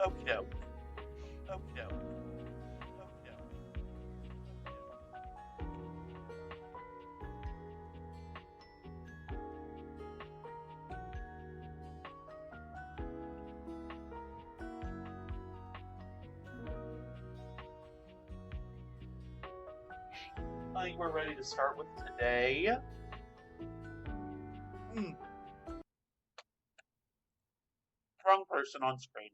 Okay. Okay. Okay. I think we're ready to start with today. Wrong person on screen.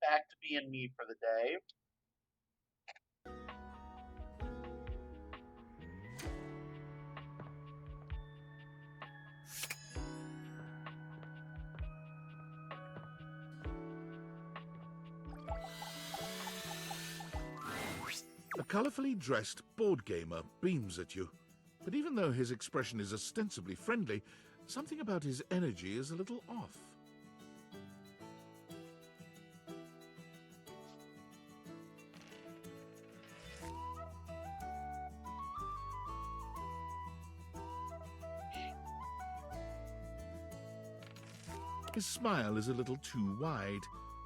Back to being me for the day. A colourfully dressed board gamer beams at you, but even though his expression is ostensibly friendly, something about his energy is a little off. His smile is a little too wide,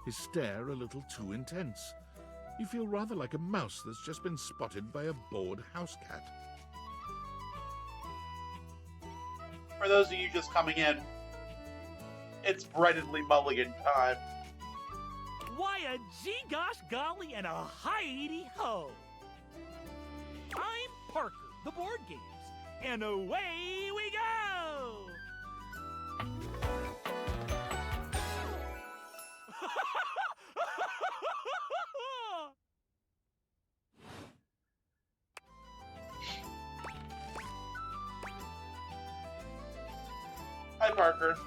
his stare a little too intense. You feel rather like a mouse that's just been spotted by a bored house cat. For those of you just coming in, it's Breadedly Mulligan time. Why a gee gosh golly and a hi-de ho! I'm Parker, the board games, and away we go! Hi, Parker.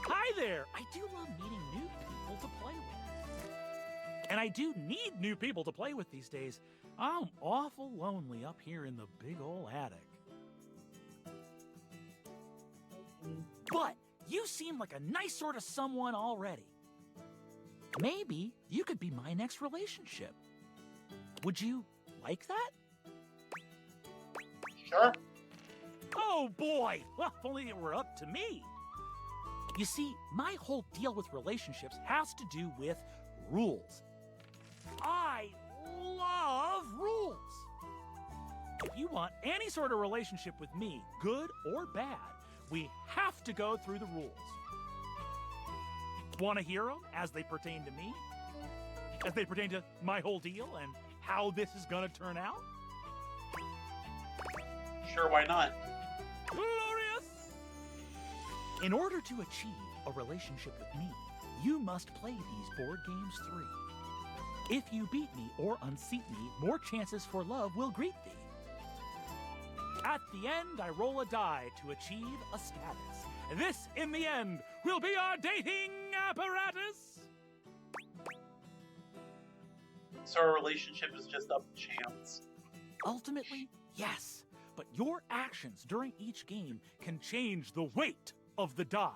Hi there! I do love meeting new people to play with. And I do need new people to play with these days. I'm awful lonely up here in the big ol' attic. But you seem like a nice sort of someone already. Maybe you could be my next relationship. Would you like that? Sure. Oh boy! Well, if only it were up to me. You see, my whole deal with relationships has to do with rules. I love rules. If you want any sort of relationship with me, good or bad, we have to go through the rules. Want to hear them as they pertain to me? As they pertain to my whole deal and how this is going to turn out? Sure, why not? Glorious! In order to achieve a relationship with me, you must play these board games 3. If you beat me or unseat me, more chances for love will greet thee. At the end, I roll a die to achieve a status. This, in the end, will be our dating apparatus. So our relationship is just up to chance. Ultimately, yes, but your actions during each game can change the weight of the die.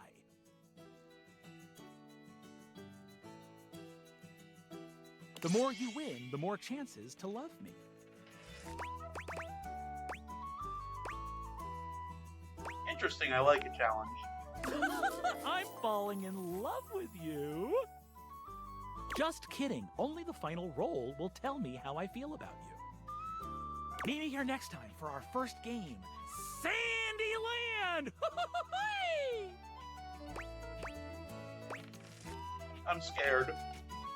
The more you win, the more chances to love me. Interesting, I like a challenge. I'm falling in love with you. Just kidding. Only the final roll will tell me how I feel about you. Meet me here next time for our first game, Sandyland! I'm scared.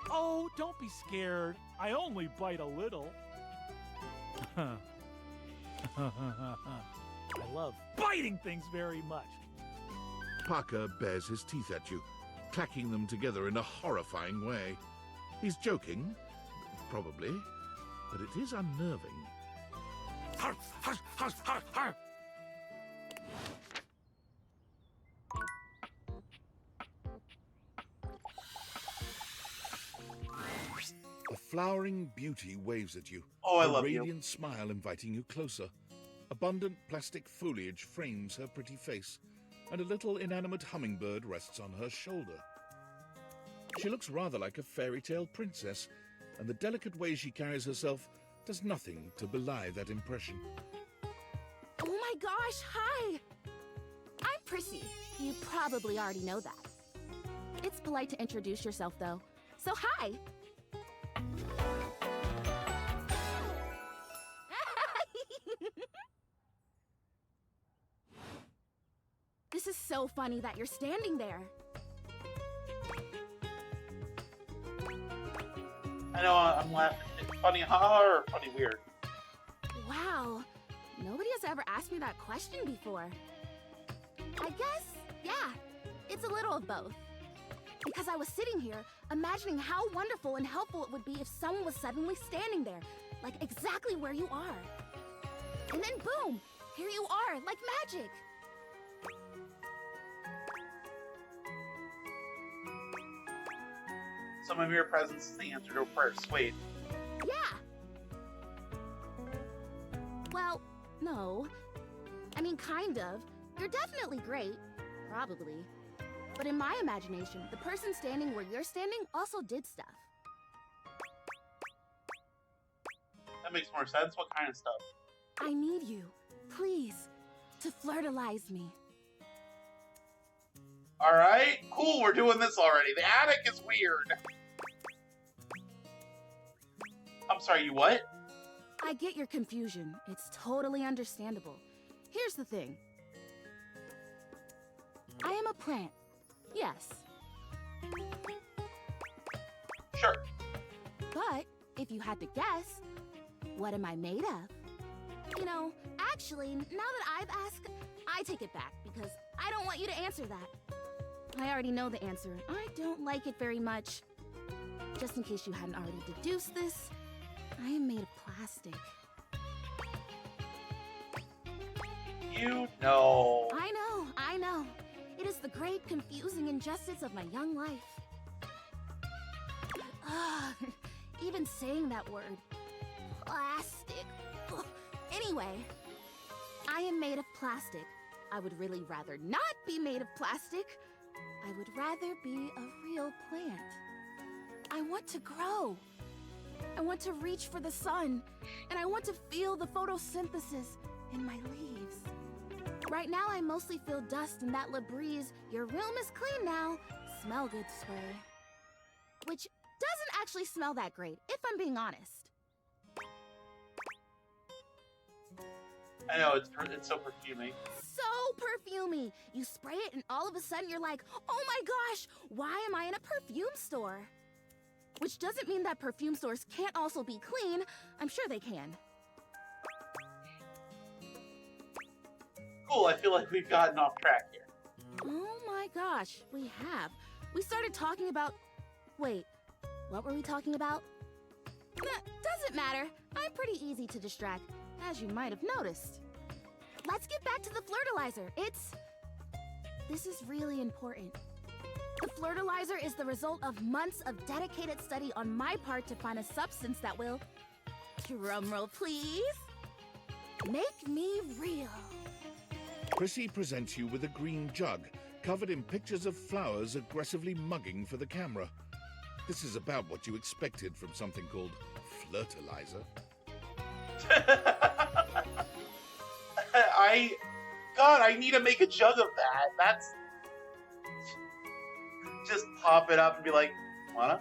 Oh, don't be scared. I only bite a little. I love biting things very much. Parker bares his teeth at you, clacking them together in a horrifying way. He's joking, probably, but it is unnerving. A flowering beauty waves at you, Oh, I a love you. radiant smile inviting you closer. A abundant plastic foliage frames her pretty face, and a little inanimate hummingbird rests on her shoulder. She looks rather like a fairy tale princess, and the delicate way she carries herself does nothing to belie that impression. Oh my gosh, hi! I'm Prissy. You probably already know that. It's polite to introduce yourself, though. So hi! This is so funny that you're standing there. I know I'm laughing. Funny haha or funny weird? Wow, nobody has ever asked me that question before. I guess, yeah, it's a little of both. Because I was sitting here, imagining how wonderful and helpful it would be if someone was suddenly standing there, like exactly where you are. And then boom, here you are, like magic. So my mere presence is the answer to a prayer. Sweet. Yeah. Well, no. I mean, kind of. You're definitely great. Probably. But in my imagination, the person standing where you're standing also did stuff. That makes more sense. What kind of stuff? I need you, please, to flirtalize me. Alright, cool, we're doing this already. The attic is weird. I'm sorry, you what? I get your confusion. It's totally understandable. Here's the thing. I am a plant. Yes. Sure. But if you had to guess, what am I made of? You know, actually, now that I've asked, I take it back because I don't want you to answer that. I already know the answer. I don't like it very much. Just in case you hadn't already deduced this, I am made of plastic. You know. I know. It is the great confusing injustice of my young life. Ugh, even saying that word. Plastic. Ugh. Anyway, I am made of plastic. I would really rather not be made of plastic. I would rather be a real plant. I want to grow. I want to reach for the sun. And I want to feel the photosynthesis in my leaves. Right now, I mostly feel dust and that Labreeze, your room is clean now, smell good spray. Which doesn't actually smell that great, if I'm being honest. I know, it's so perfumey. So perfumey! You spray it and all of a sudden you're like, oh my gosh, why am I in a perfume store? Which doesn't mean that perfume stores can't also be clean. I'm sure they can. Cool, I feel like we've gotten off track here. Oh my gosh, we have. We started talking about... Wait, what were we talking about? Doesn't matter. I'm pretty easy to distract, as you might have noticed. Let's get back to the flirtalizer. This is really important. The flirtalizer is the result of months of dedicated study on my part to find a substance that will... Drumroll, please. Make me real. Prissy presents you with a green jug, covered in pictures of flowers aggressively mugging for the camera. This is about what you expected from something called flirtalizer. God, I need to make a jug of that. That's... Just pop it up and be like, wanna?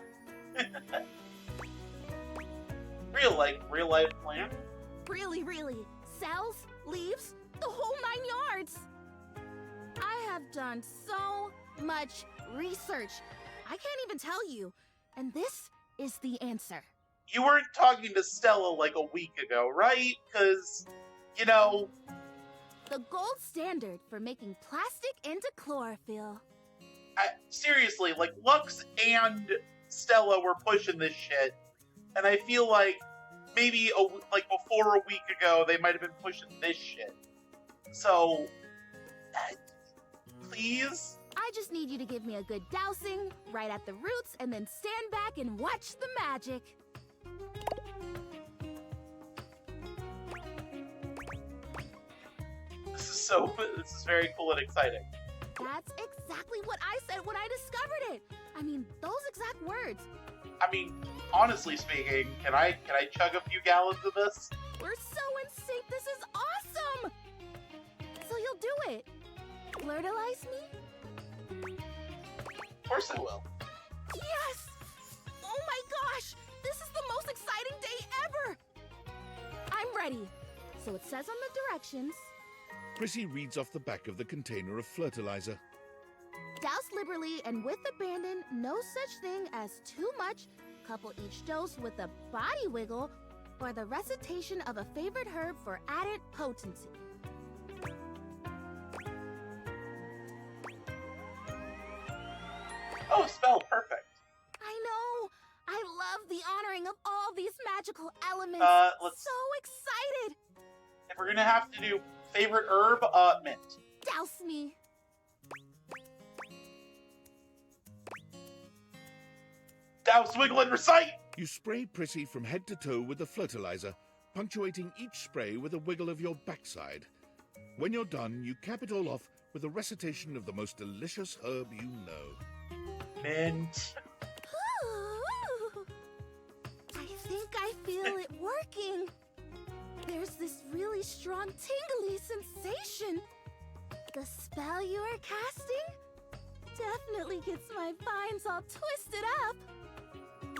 Real life plant? Really. Cells, leaves, the whole 9 yards. I have done so much research. I can't even tell you. And this is the answer. You weren't talking to Stella like a week ago, right? Because, you know... The gold standard for making plastic into chlorophyll. Seriously, like, Lux and Stella were pushing this shit. And I feel like maybe, before a week ago, they might have been pushing this shit. So, please? I just need you to give me a good dousing, right at the roots, and then stand back and watch the magic. So this is very cool and exciting. That's exactly what I said when I discovered it. I mean, those exact words. I mean, honestly speaking, can I chug a few gallons of this? We're so in sync. This is awesome. So you'll do it. Flirtalize me? Of course I will. Yes! Oh my gosh! This is the most exciting day ever! I'm ready. So it says on the directions. Prissy reads off the back of the container of fertilizer. Douse liberally and with abandon, no such thing as too much. Couple each dose with a body wiggle or the recitation of a favorite herb for added potency. Oh, spell perfect. I know! I love the honoring of all these magical elements. So excited! If we're gonna have to do favorite herb, mint. Douse me. Douse, wiggle, and recite! You spray Prissy from head to toe with the fertilizer, punctuating each spray with a wiggle of your backside. When you're done, you cap it all off with a recitation of the most delicious herb you know. Mint. Ooh. I think I feel it working. There's this really strong tingly sensation. The spell you are casting definitely gets my vines all twisted up.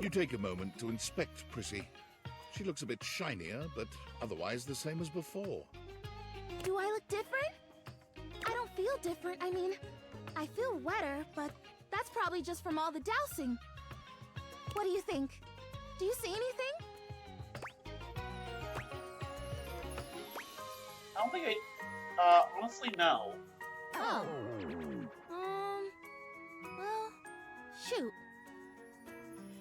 You take a moment to inspect Prissy. She looks a bit shinier, but otherwise the same as before. Do I look different? I don't feel different. I mean, I feel wetter, but that's probably just from all the dousing. What do you think? Do you see anything? I don't think honestly, no. Oh. Well, shoot.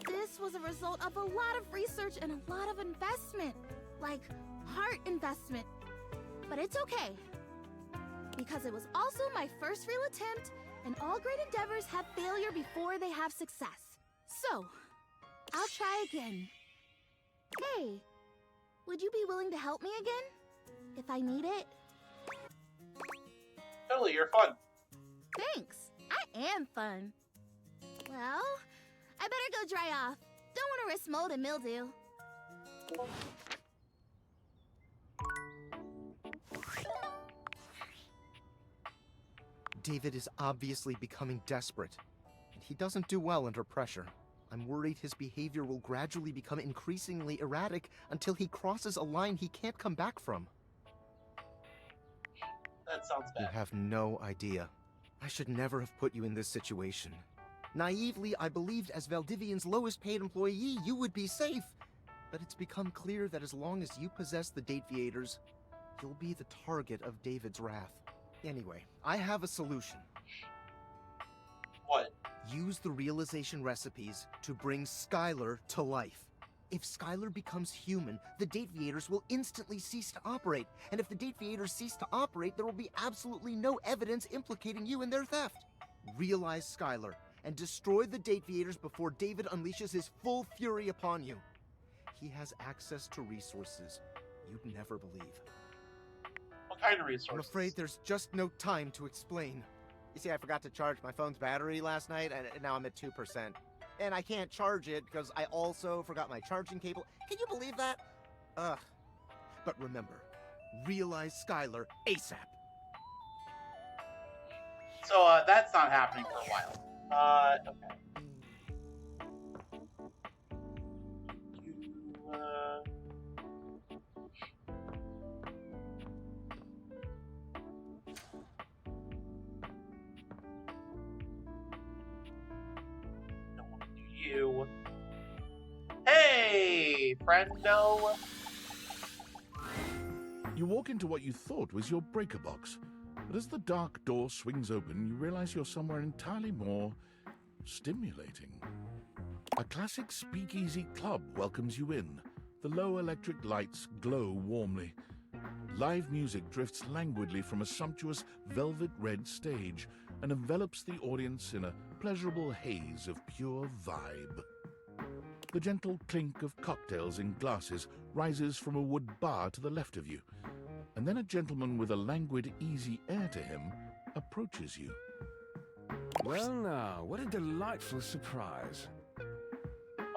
This was a result of a lot of research and a lot of investment. Like, heart investment. But it's okay. Because it was also my first real attempt, and all great endeavors have failure before they have success. So, I'll try again. Hey, would you be willing to help me again? If I need it? Totally, you're fun. Thanks. I am fun. Well, I better go dry off. Don't want to risk mold and mildew. David is obviously becoming desperate, and he doesn't do well under pressure. I'm worried his behavior will gradually become increasingly erratic until he crosses a line he can't come back from. That sounds You bad. have no idea. I should never have put you in this situation. Naively, I believed as Valdivian's lowest paid employee, you would be safe. But it's become clear that as long as you possess the Dateviators, you'll be the target of David's wrath. Anyway, I have a solution. What? Use the realization recipes to bring Skylar to life. If Skylar becomes human, the Dateviators will instantly cease to operate. And if the Dateviators cease to operate, there will be absolutely no evidence implicating you in their theft. Realize Skylar and destroy the Dateviators before David unleashes his full fury upon you. He has access to resources you'd never believe. What kind of resources? I'm afraid there's just no time to explain. You see, I forgot to charge my phone's battery last night, and now I'm at 2%. And I can't charge it because I also forgot my charging cable. Can you believe that? Ugh. But remember, realize Skylar ASAP. So, that's not happening for a while. Okay. Don't want to do you. Hey, friendo. You walk into what you thought was your breaker box, but as the dark door swings open, you realize you're somewhere entirely more stimulating. A classic speakeasy club welcomes you in. The low electric lights glow warmly. Live music drifts languidly from a sumptuous velvet red stage and envelops the audience in a pleasurable haze of pure vibe. The gentle clink of cocktails in glasses rises from a wood bar to the left of you. and then a gentleman with a languid, easy air to him approaches you. Well now, what a delightful surprise.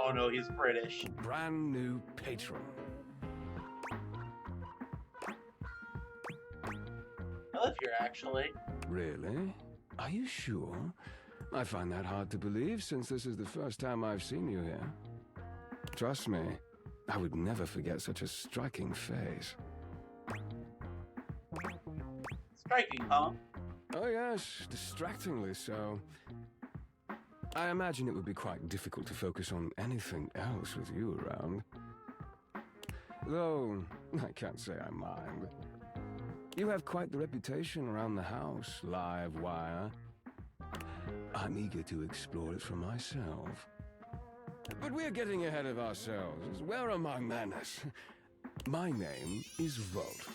Oh no, he's British. Brand new patron. I live here, actually. Really? Are you sure? I find that hard to believe since this is the first time I've seen you here. Trust me, I would never forget such a striking face. Striking, huh? Oh yes, distractingly so. I imagine it would be quite difficult to focus on anything else with you around. Though, I can't say I mind. You have quite the reputation around the house, live wire. I'm eager to explore it for myself. But we're getting ahead of ourselves. Where are my manners? My name is Volt.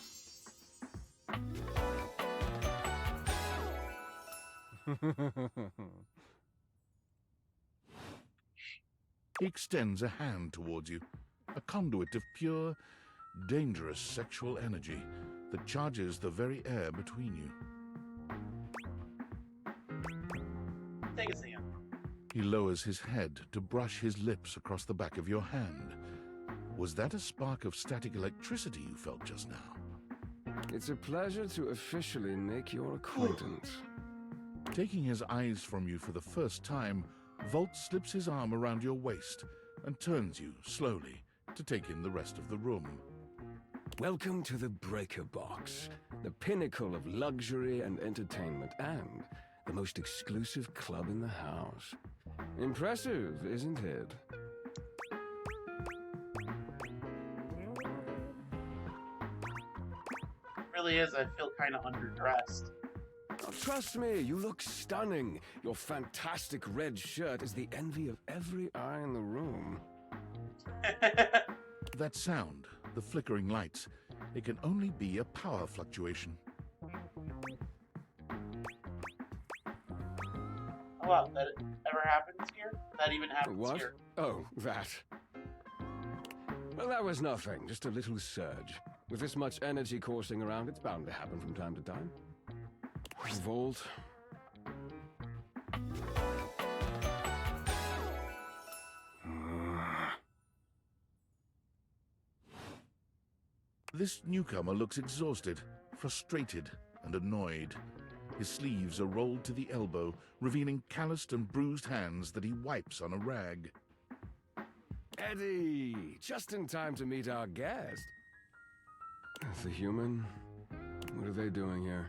He extends a hand towards you, a conduit of pure, dangerous sexual energy that charges the very air between you. Take his hand. He lowers his head to brush his lips across the back of your hand. Was that a spark of static electricity you felt just now? It's a pleasure to officially make your acquaintance. Taking his eyes from you for the first time, Volt slips his arm around your waist and turns you, slowly, to take in the rest of the room. Welcome to the Breaker Box, the pinnacle of luxury and entertainment, and the most exclusive club in the house. Impressive, isn't it? Really is. I feel kind of underdressed. Oh, trust me, you look stunning. Your fantastic red shirt is the envy of every eye in the room. That sound, the flickering lights, it can only be a power fluctuation. Oh wow, that ever happens here? That even happens What? here. Oh, that. Well, that was nothing, just a little surge. With this much energy coursing around, it's bound to happen from time to time. Volt. This newcomer looks exhausted, frustrated, and annoyed. His sleeves are rolled to the elbow, revealing calloused and bruised hands that he wipes on a rag. Eddie! Just in time to meet our guest. The human? What are they doing here?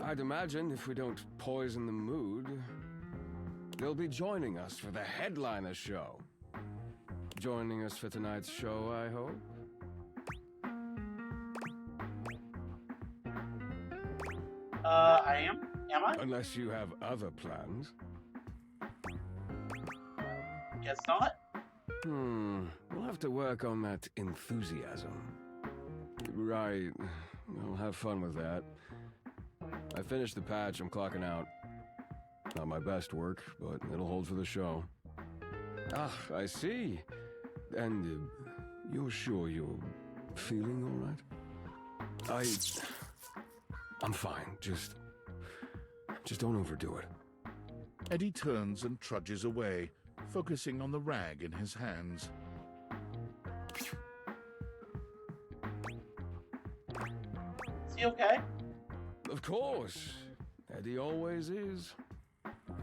I'd imagine if we don't poison the mood, they'll be joining us for the headliner show. Joining us for tonight's show, I hope? I am? Am I? Unless you have other plans. Guess not. We'll have to work on that enthusiasm. Right. I'll have fun with that. I finished the patch, I'm clocking out. Not my best work, but it'll hold for the show. Ah, I see. And you're sure you're feeling all right? I'm fine. Just don't overdo it. Eddie turns and trudges away, focusing on the rag in his hands. Is he okay? Of course. Eddie always is.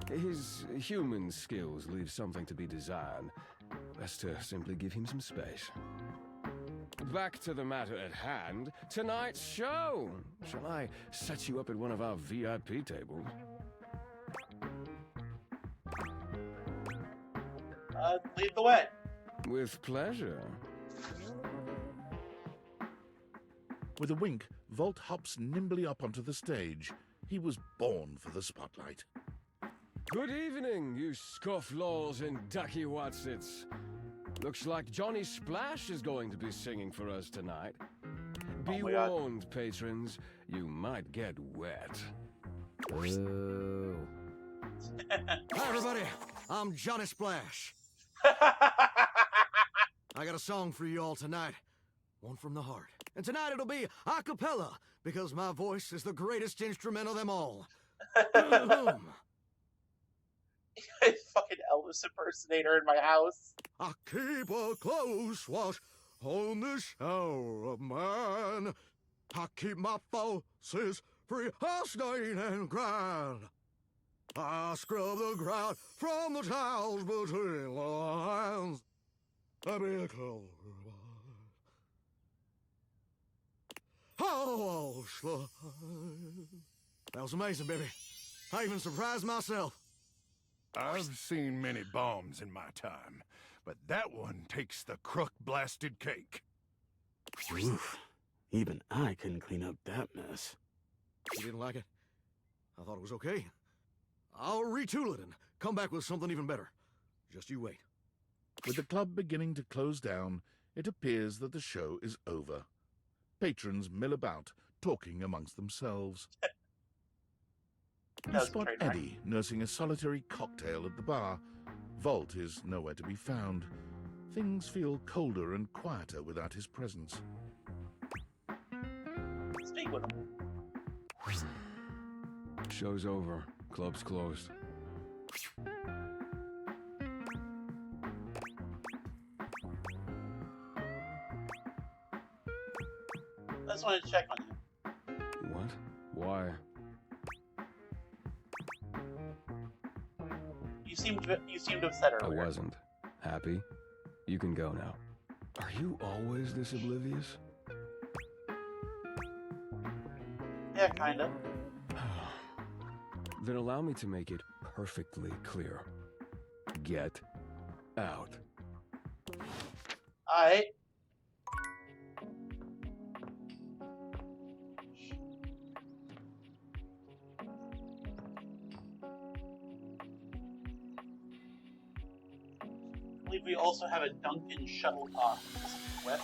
His human skills leave something to be desired. Best to simply give him some space. Back to the matter at hand. Tonight's show! Shall I set you up at one of our VIP tables? Lead the way. With pleasure. With a wink, Volt hops nimbly up onto the stage. He was born for the spotlight. Good evening, you scofflaws and ducky watsits. Looks like Johnny Splash is going to be singing for us tonight. Be my God. warned, patrons, you might get wet. Hi, everybody. I'm Johnny Splash. I got a song for you all tonight. One from the heart. And tonight it'll be a cappella, because my voice is the greatest instrument of them all. Fucking Elvis impersonator in my house. I keep a close watch on this shower of mine. I keep my forces free of stain and grind. I scrub the ground from the tiles between the lines. I be a closer. Oh, that was amazing, baby. I even surprised myself. I've seen many bombs in my time, but that one takes the crook-blasted cake. Oof. Even I couldn't clean up that mess. You didn't like it? I thought it was okay. I'll retool it and come back with something even better. Just you wait. With the club beginning to close down, it appears that the show is over. Patrons mill about, talking amongst themselves. You spot Eddie nursing a solitary cocktail at the bar. Volt is nowhere to be found. Things feel colder and quieter without his presence. Speak with him. Show's over. Club's closed. I just wanted to check on you. What? Why? You seemed upset I earlier. wasn't. Happy? You can go now. Are you always this oblivious? Yeah, kinda. Then allow me to make it perfectly clear. Get out. Alright. I believe we also have a Duncan shuttlecock with.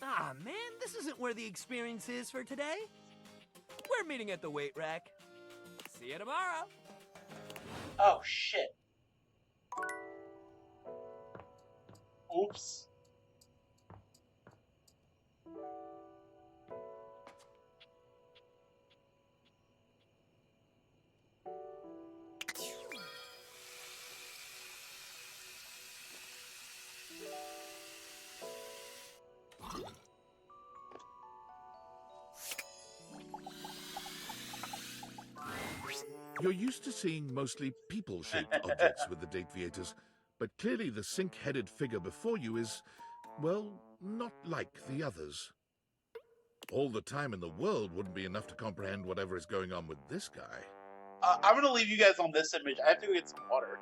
Ah, man, this isn't where the experience is for today. We're meeting at the weight rack. See you tomorrow. Oh, shit. Oops. You're used to seeing mostly people-shaped objects with the Dateviators, but clearly the sink-headed figure before you is, well, not like the others. All the time in the world wouldn't be enough to comprehend whatever is going on with this guy. I'm gonna leave you guys on this image. I have to go get some water.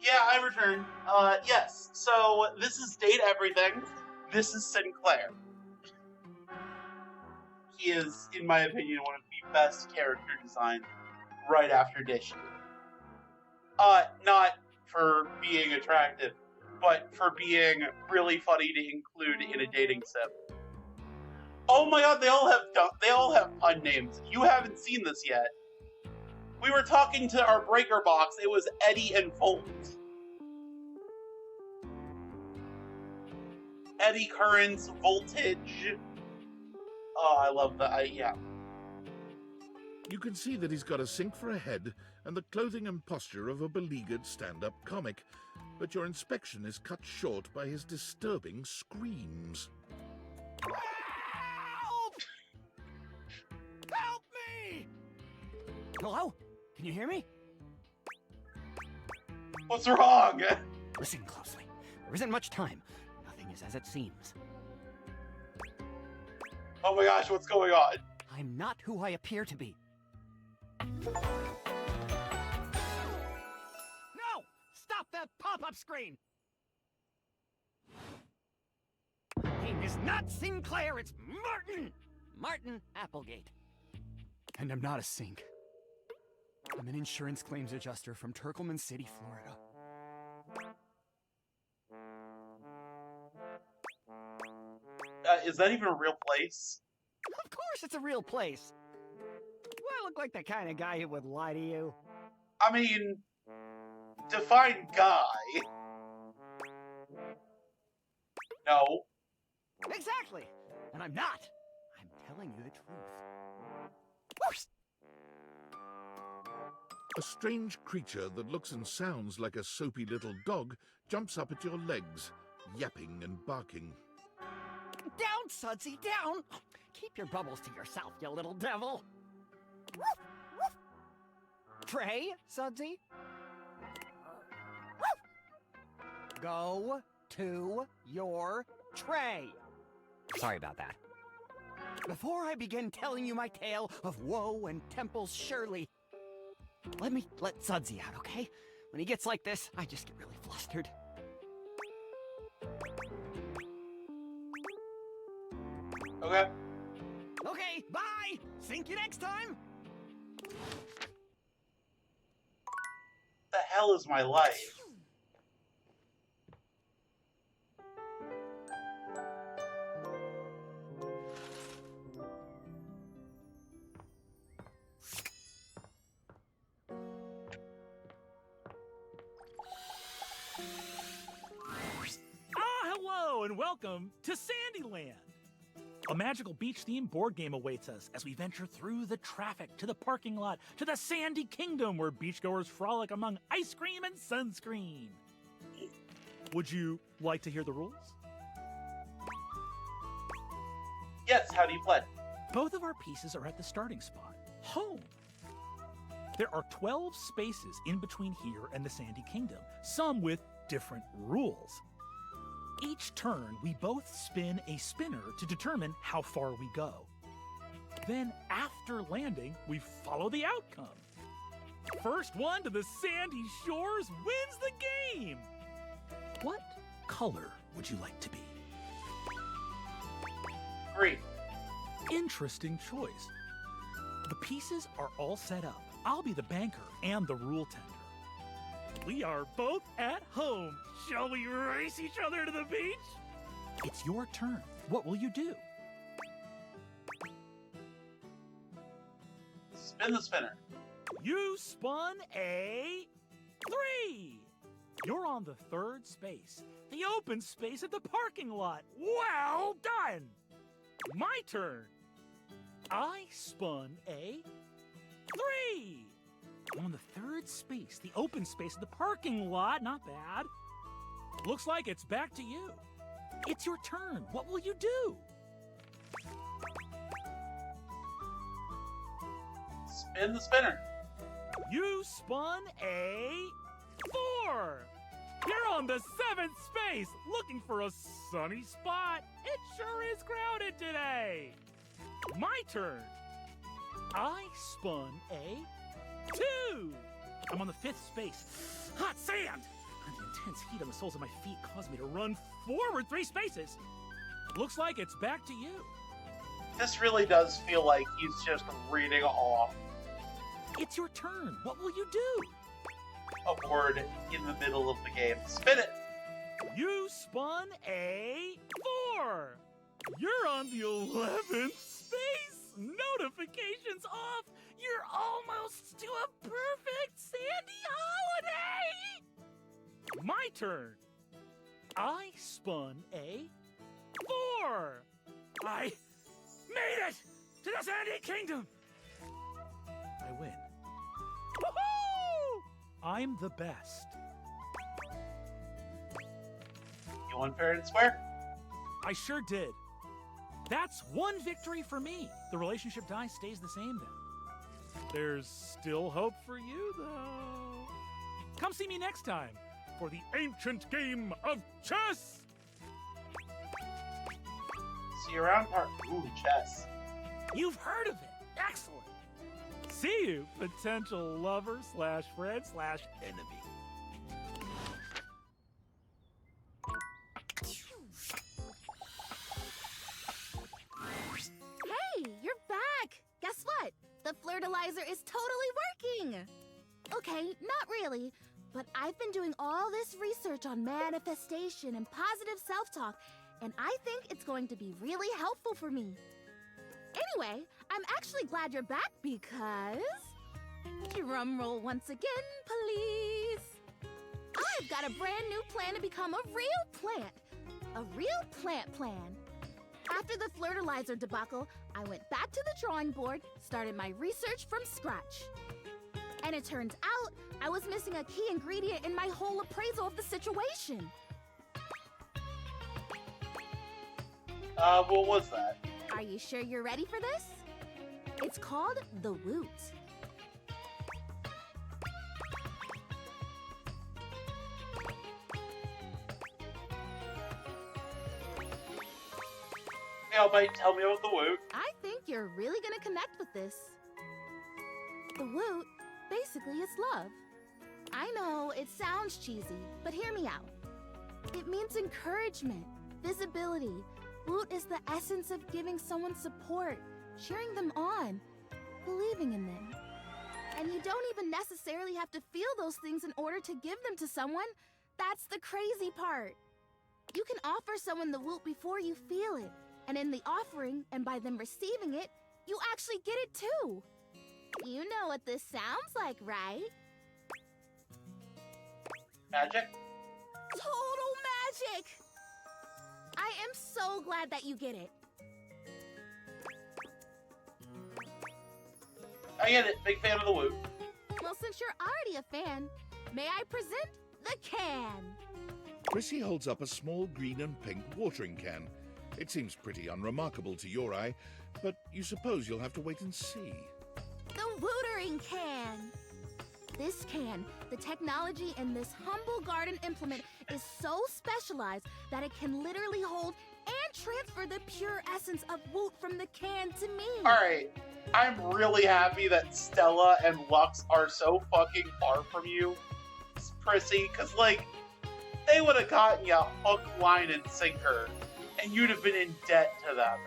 Yeah, I returned. Yes. So this is Date Everything. This is Sinclair. He is, in my opinion, one of the best character designs right after Dishy. Not for being attractive, but for being really funny to include in a dating sim. Oh my god, they all have pun names. You haven't seen this yet. We were talking to our breaker box. It was Eddie and Volt. Eddy currents, voltage. Oh, I love that. Yeah. You can see that he's got a sink for a head and the clothing and posture of a beleaguered stand-up comic, but your inspection is cut short by his disturbing screams. Help! Help me! Hello? Can you hear me? What's wrong? Listen closely. There isn't much time. Nothing is as it seems. Oh my gosh, what's going on? I'm not who I appear to be. No! Stop that pop-up screen! My name is not Sinclair, it's Martin! Martin Applegate. And I'm not a sink. I'm an insurance claims adjuster from Turkleman City, Florida. Is that even a real place? Of course it's a real place. Do I look like the kind of guy who would lie to you? I mean, define guy. No. Exactly. And I'm not. I'm telling you the truth. Whoosh! A strange creature that looks and sounds like a soapy little dog jumps up at your legs, yapping and barking. Down, Sudsy, down! Keep your bubbles to yourself, you little devil. Tray, Sudsy? Go to your tray. Sorry about that. Before I begin telling you my tale of woe and Temple's Shirley, let me let Sudsy out, okay? When he gets like this, I just get really flustered. Okay. Okay, bye! Sink you next time! The hell is my life? Hello and welcome to Sandyland. A magical beach-themed board game awaits us as we venture through the traffic to the parking lot to the Sandy Kingdom where beachgoers frolic among ice cream and sunscreen. Would you like to hear the rules? Yes, how do you play? Both of our pieces are at the starting spot, home. There are 12 spaces in between here and the Sandy Kingdom, some with different rules. Each turn, we both spin a spinner to determine how far we go. Then, after landing, we follow the outcome. First one to the sandy shores wins the game! What color would you like to be? Green. Interesting choice. The pieces are all set up. I'll be the banker and the rule tender. We are both at home. Shall we race each other to the beach? It's your turn. What will you do? Spin the spinner. You spun a 3. You're on the third space, the open space at the parking lot. Well done. My turn. I spun a 3. On the third space, the open space of the parking lot. Not bad. Looks like it's back to you. It's your turn. What will you do? Spin the spinner. You spun a 4. You're on the 7th space, looking for a sunny spot. It sure is crowded today. My turn. I spun a 2. I'm on the 5th space. Hot sand. intense heat on the soles of my feet caused me to run forward 3 spaces. Looks like it's back to you. This really does feel like he's just reading off It's your turn. What will you do? a board in the middle of the game. Spin it! You spun a 4. You're on the 11th space. Notifications off. You're almost to a perfect Sandy holiday. My turn. I spun a 4. I made it to the Sandy Kingdom. I win. Woohoo! I'm the best. You won fair and square? I sure did. That's 1 victory for me. The relationship die stays the same then. There's still hope for you, though. Come see me next time for the ancient game of chess. See you around, part. Ooh, chess. You've heard of it. Excellent. See you, potential lover / friend / enemy. Hey, you're back! Guess what? The flirtilizer is totally working! Okay, not really, but I've been doing all this research on manifestation and positive self-talk, and I think it's going to be really helpful for me. Anyway, I'm actually glad you're back because... Drum roll once again, please. I've got a brand new plan to become a real plant. A real plant plan. After the flirtilizer debacle, I went back to the drawing board, started my research from scratch. And it turns out I was missing a key ingredient in my whole appraisal of the situation. What was that? Are you sure you're ready for this? It's called the woot. Albite, tell me about the woot. I think you're really gonna connect with this. The woot basically is love. I know it sounds cheesy, but hear me out. It means encouragement, visibility. Woot is the essence of giving someone support, cheering them on, believing in them. And you don't even necessarily have to feel those things in order to give them to someone. That's the crazy part. You can offer someone the woot before you feel it. And in the offering, and by them receiving it, you actually get it too. You know what this sounds like, right? Magic? Total magic! I am so glad that you get it. I get it. Big fan of the woot. Well, since you're already a fan, may I present the can? Chrissy holds up a small green and pink watering can. It seems pretty unremarkable to your eye, but you suppose you'll have to wait and see. The wootering can! This can, the technology in this humble garden implement is so specialized that it can literally hold and transfer the pure essence of woot from the can to me. Alright, I'm really happy that Stella and Lux are so fucking far from you, Prissy, because, like, they would have gotten you hook, line, and sinker, and you'd have been in debt to them.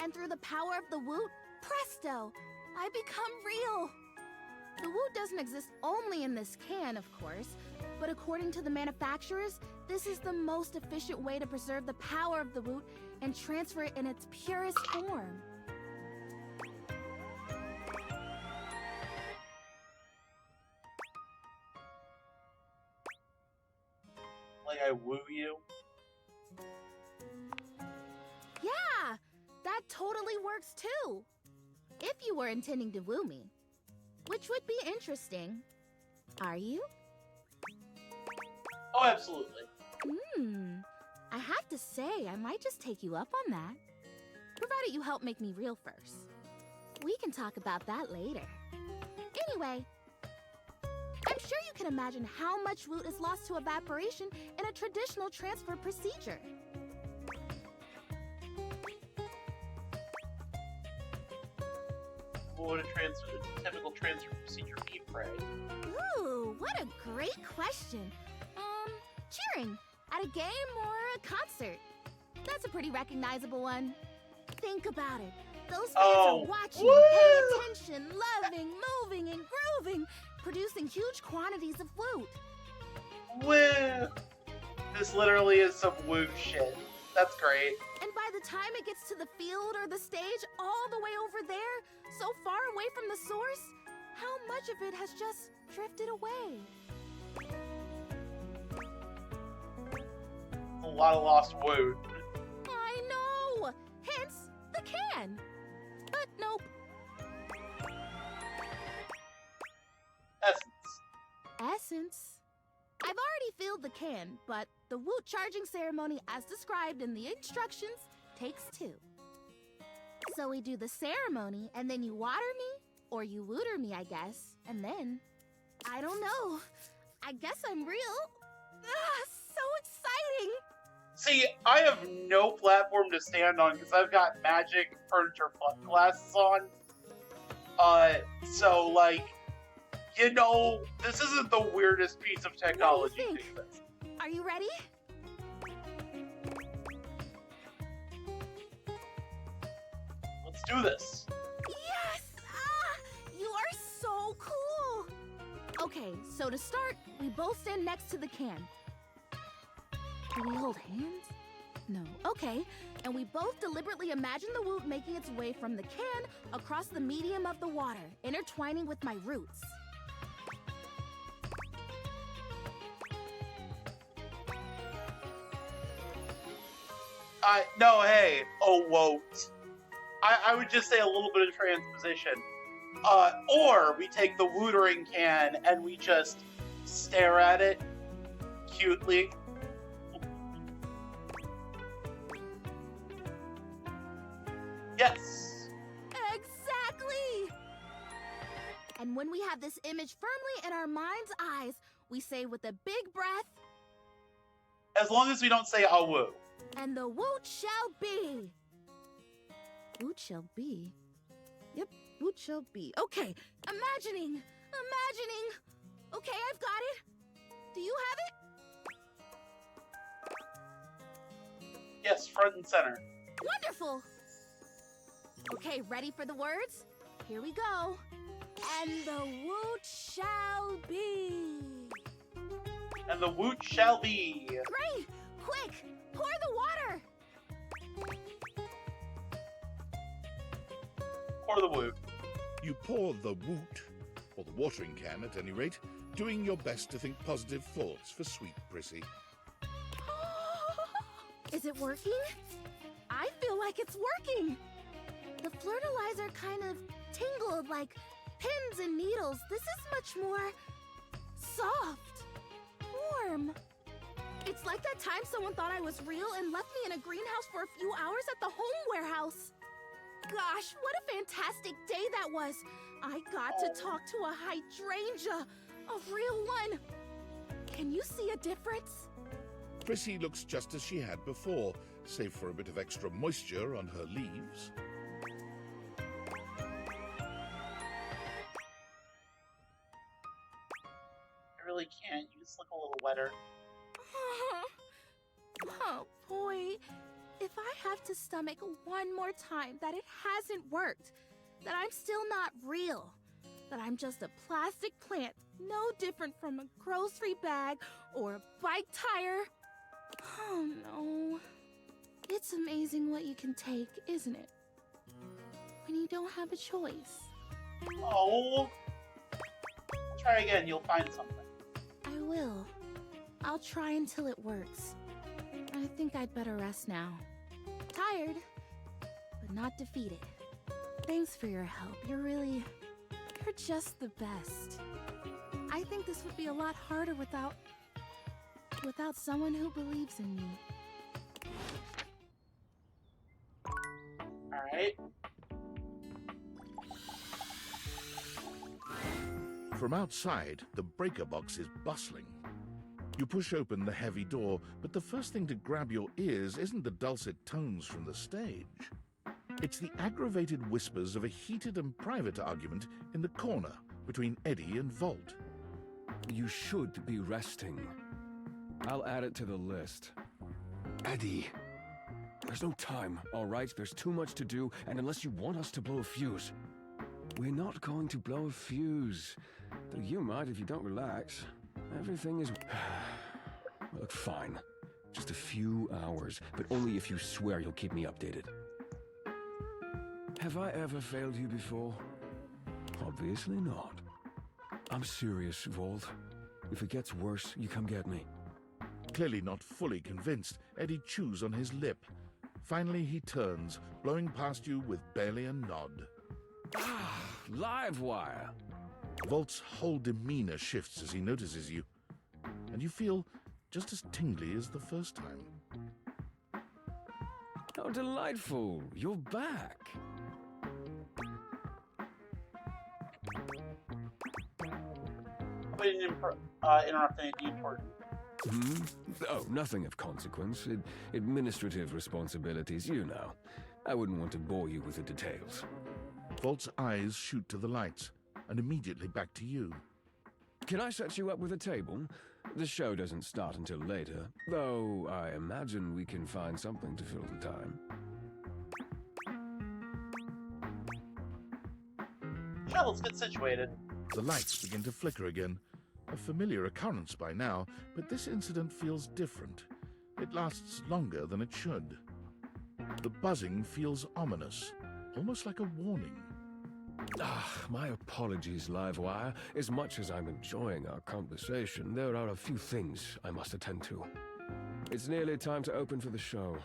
And through the power of the woot, presto, I become real. The woot doesn't exist only in this can, of course, but according to the manufacturers, this is the most efficient way to preserve the power of the woot and transfer it in its purest form. Like I woo you? Yeah, that totally works too. If you were intending to woo me, which would be interesting. Are you? Oh, absolutely. I have to say, I might just take you up on that. Provided you help make me real first. We can talk about that later. Anyway, I'm sure you can imagine how much woot is lost to evaporation in a traditional transfer procedure. What would a typical transfer procedure be, Frey? Ooh, what a great question. cheering at a game or a concert. That's a pretty recognizable one. Think about it. Those fans are watching, paying attention, loving, moving, and grooving, producing huge quantities of woot. Woo! This literally is some woot shit. That's great. And by the time it gets to the field or the stage, all the way over there, so far away from the source, how much of it has just drifted away? A lot of lost woot. I know! Hence, the can. But nope. Essence. I've already filled the can, but the woot charging ceremony as described in the instructions takes 2. So we do the ceremony, and then you water me, or you wooter me, I guess, and then... I don't know. I guess I'm real. So exciting! See, I have no platform to stand on because I've got magic furniture glasses on. So, like, you know, this isn't the weirdest piece of technology to exist. Are you ready? Let's do this. Yes! You are so cool! Okay, so to start, we both stand next to the can. Do we hold hands? No. Okay, and we both deliberately imagine the woot making its way from the can across the medium of the water, intertwining with my roots. No, hey, won't. I would just say a little bit of transposition. Or we take the wootering can and we just stare at it cutely. Yes. Exactly. And when we have this image firmly in our mind's eyes, we say with a big breath, as long as we don't say "awoo." And the woot shall be. Woot shall be? Yep, woot shall be. Okay, imagining. Okay, I've got it. Do you have it? Yes, front and center. Wonderful. Okay, ready for the words? Here we go. And the woot shall be. And the woot shall be. Great! Quick! Pour the water! Pour the woot. You pour the woot, or the watering can at any rate, doing your best to think positive thoughts for sweet Prissy. Is it working? I feel like it's working! The fertilizer kind of tingled like pins and needles. This is much more soft, warm. It's like that time someone thought I was real and left me in a greenhouse for a few hours at the home warehouse. Gosh, what a fantastic day that was. I got to talk to a hydrangea, a real one. Can you see a difference? Prissy looks just as she had before, save for a bit of extra moisture on her leaves. I really can't. You just look a little wetter. Oh boy, if I have to stomach one more time that it hasn't worked, that I'm still not real, that I'm just a plastic plant, no different from a grocery bag or a bike tire. Oh no. It's amazing what you can take, isn't it? When you don't have a choice. Oh. Try again, you'll find something. I will. I'll try until it works. I think I'd better rest now. Tired, but not defeated. Thanks for your help. You're just the best. I think this would be a lot harder without someone who believes in me. Alright. From outside, the breaker box is bustling. You push open the heavy door, but the first thing to grab your ears isn't the dulcet tones from the stage. It's the aggravated whispers of a heated and private argument in the corner between Eddie and Volt. You should be resting. I'll add it to the list. Eddie, there's no time, all right? There's too much to do, and unless you want us to blow a fuse, we're not going to blow a fuse. Though you might if you don't relax. Everything is... Look, fine. Just a few hours, but only if you swear you'll keep me updated. Have I ever failed you before? Obviously not. I'm serious, Volt. If it gets worse, you come get me. Clearly not fully convinced, Eddie chews on his lip. Finally, he turns, blowing past you with barely a nod. Ah, live wire. Volt's whole demeanor shifts as he notices you, and you feel just as tingly as the first time. How delightful. You're back. I didn't interrupt anything important. Hmm? Oh, nothing of consequence. Administrative responsibilities, you know. I wouldn't want to bore you with the details. Volt's eyes shoot to the lights, and immediately back to you. Can I set you up with a table? The show doesn't start until later, though I imagine we can find something to fill the time. Sure, let's get situated. The lights begin to flicker again. A familiar occurrence by now, but this incident feels different. It lasts longer than it should. The buzzing feels ominous, almost like a warning. My apologies, Livewire. As much as I'm enjoying our conversation, there are a few things I must attend to. It's nearly time to open for the show.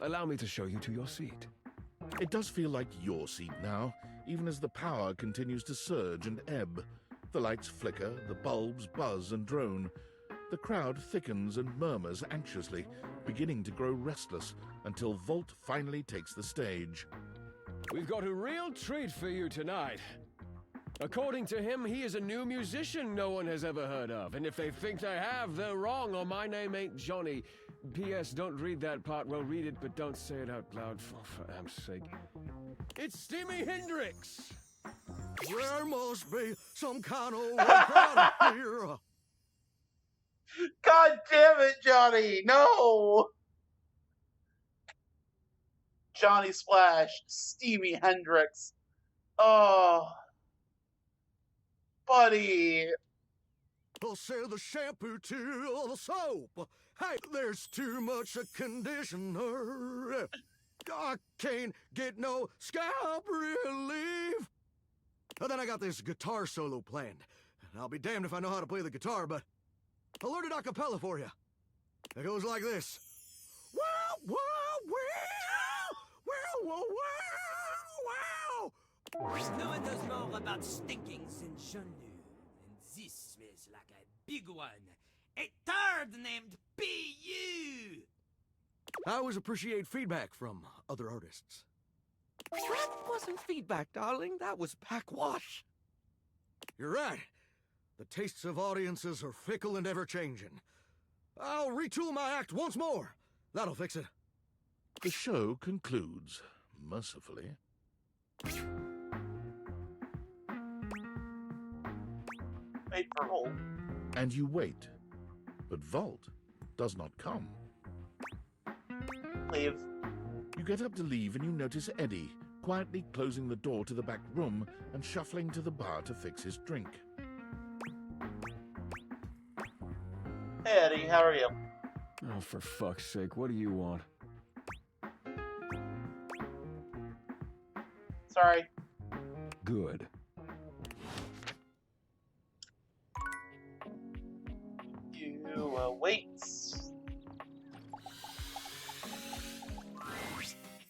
Allow me to show you to your seat. It does feel like your seat now, even as the power continues to surge and ebb. The lights flicker, the bulbs buzz and drone. The crowd thickens and murmurs anxiously, beginning to grow restless until Volt finally takes the stage. We've got a real treat for you tonight. According to him, he is a new musician no one has ever heard of. And if they think they have, they're wrong, or my name ain't Johnny. P.S. Don't read that part. Well, read it, but don't say it out loud, for Am's sake. It's Steamy Hendrix! There must be some kind of way out here. God damn it, Johnny! No! Johnny Splash, Steamy Hendrix. Oh. Buddy. I'll sell the shampoo to the soap. Hey, there's too much of conditioner. I can't get no scalp relief. And then I got this guitar solo planned. And I'll be damned if I know how to play the guitar, but I'll learn it a cappella for you. It goes like this. Wow, wow, wow, wow, wow, wow. No one knows more about stinkings than Jean-Loup, and this smells like a big one. A turd named P.U. I always appreciate feedback from other artists. That wasn't feedback, darling. That was backwash. You're right. The tastes of audiences are fickle and ever-changing. I'll retool my act once more. That'll fix it. The show concludes, mercifully. Wait for Volt. And you wait. But Volt does not come. Leave. You get up to leave and you notice Eddie, quietly closing the door to the back room and shuffling to the bar to fix his drink. Hey, Eddie, how are you? Oh, for fuck's sake, what do you want? Sorry. Good. You wait.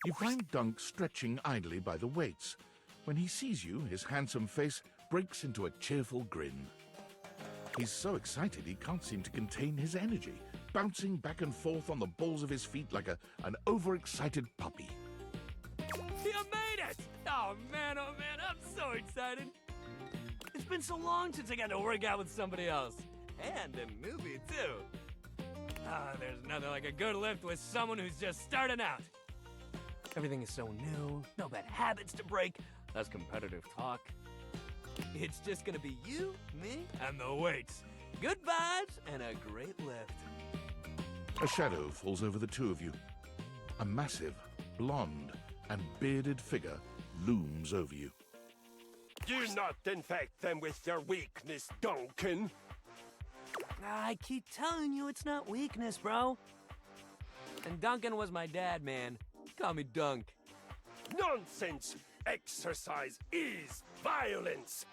You find Dunk stretching idly by the weights. When he sees you, his handsome face breaks into a cheerful grin. He's so excited he can't seem to contain his energy, bouncing back and forth on the balls of his feet like an overexcited puppy. You made it! Oh man, I'm so excited. It's been so long since I got to work out with somebody else. And a movie, too. There's nothing like a good lift with someone who's just starting out. Everything is so new, no bad habits to break, less competitive talk. It's just gonna be you, me, and the weights. Good vibes and a great lift. A shadow falls over the two of you. A massive, blonde, and bearded figure looms over you. Do not infect them with your weakness, Duncan. I keep telling you it's not weakness, bro. And Duncan was my dad, man. Call me Dunk. Nonsense! Exercise is violence!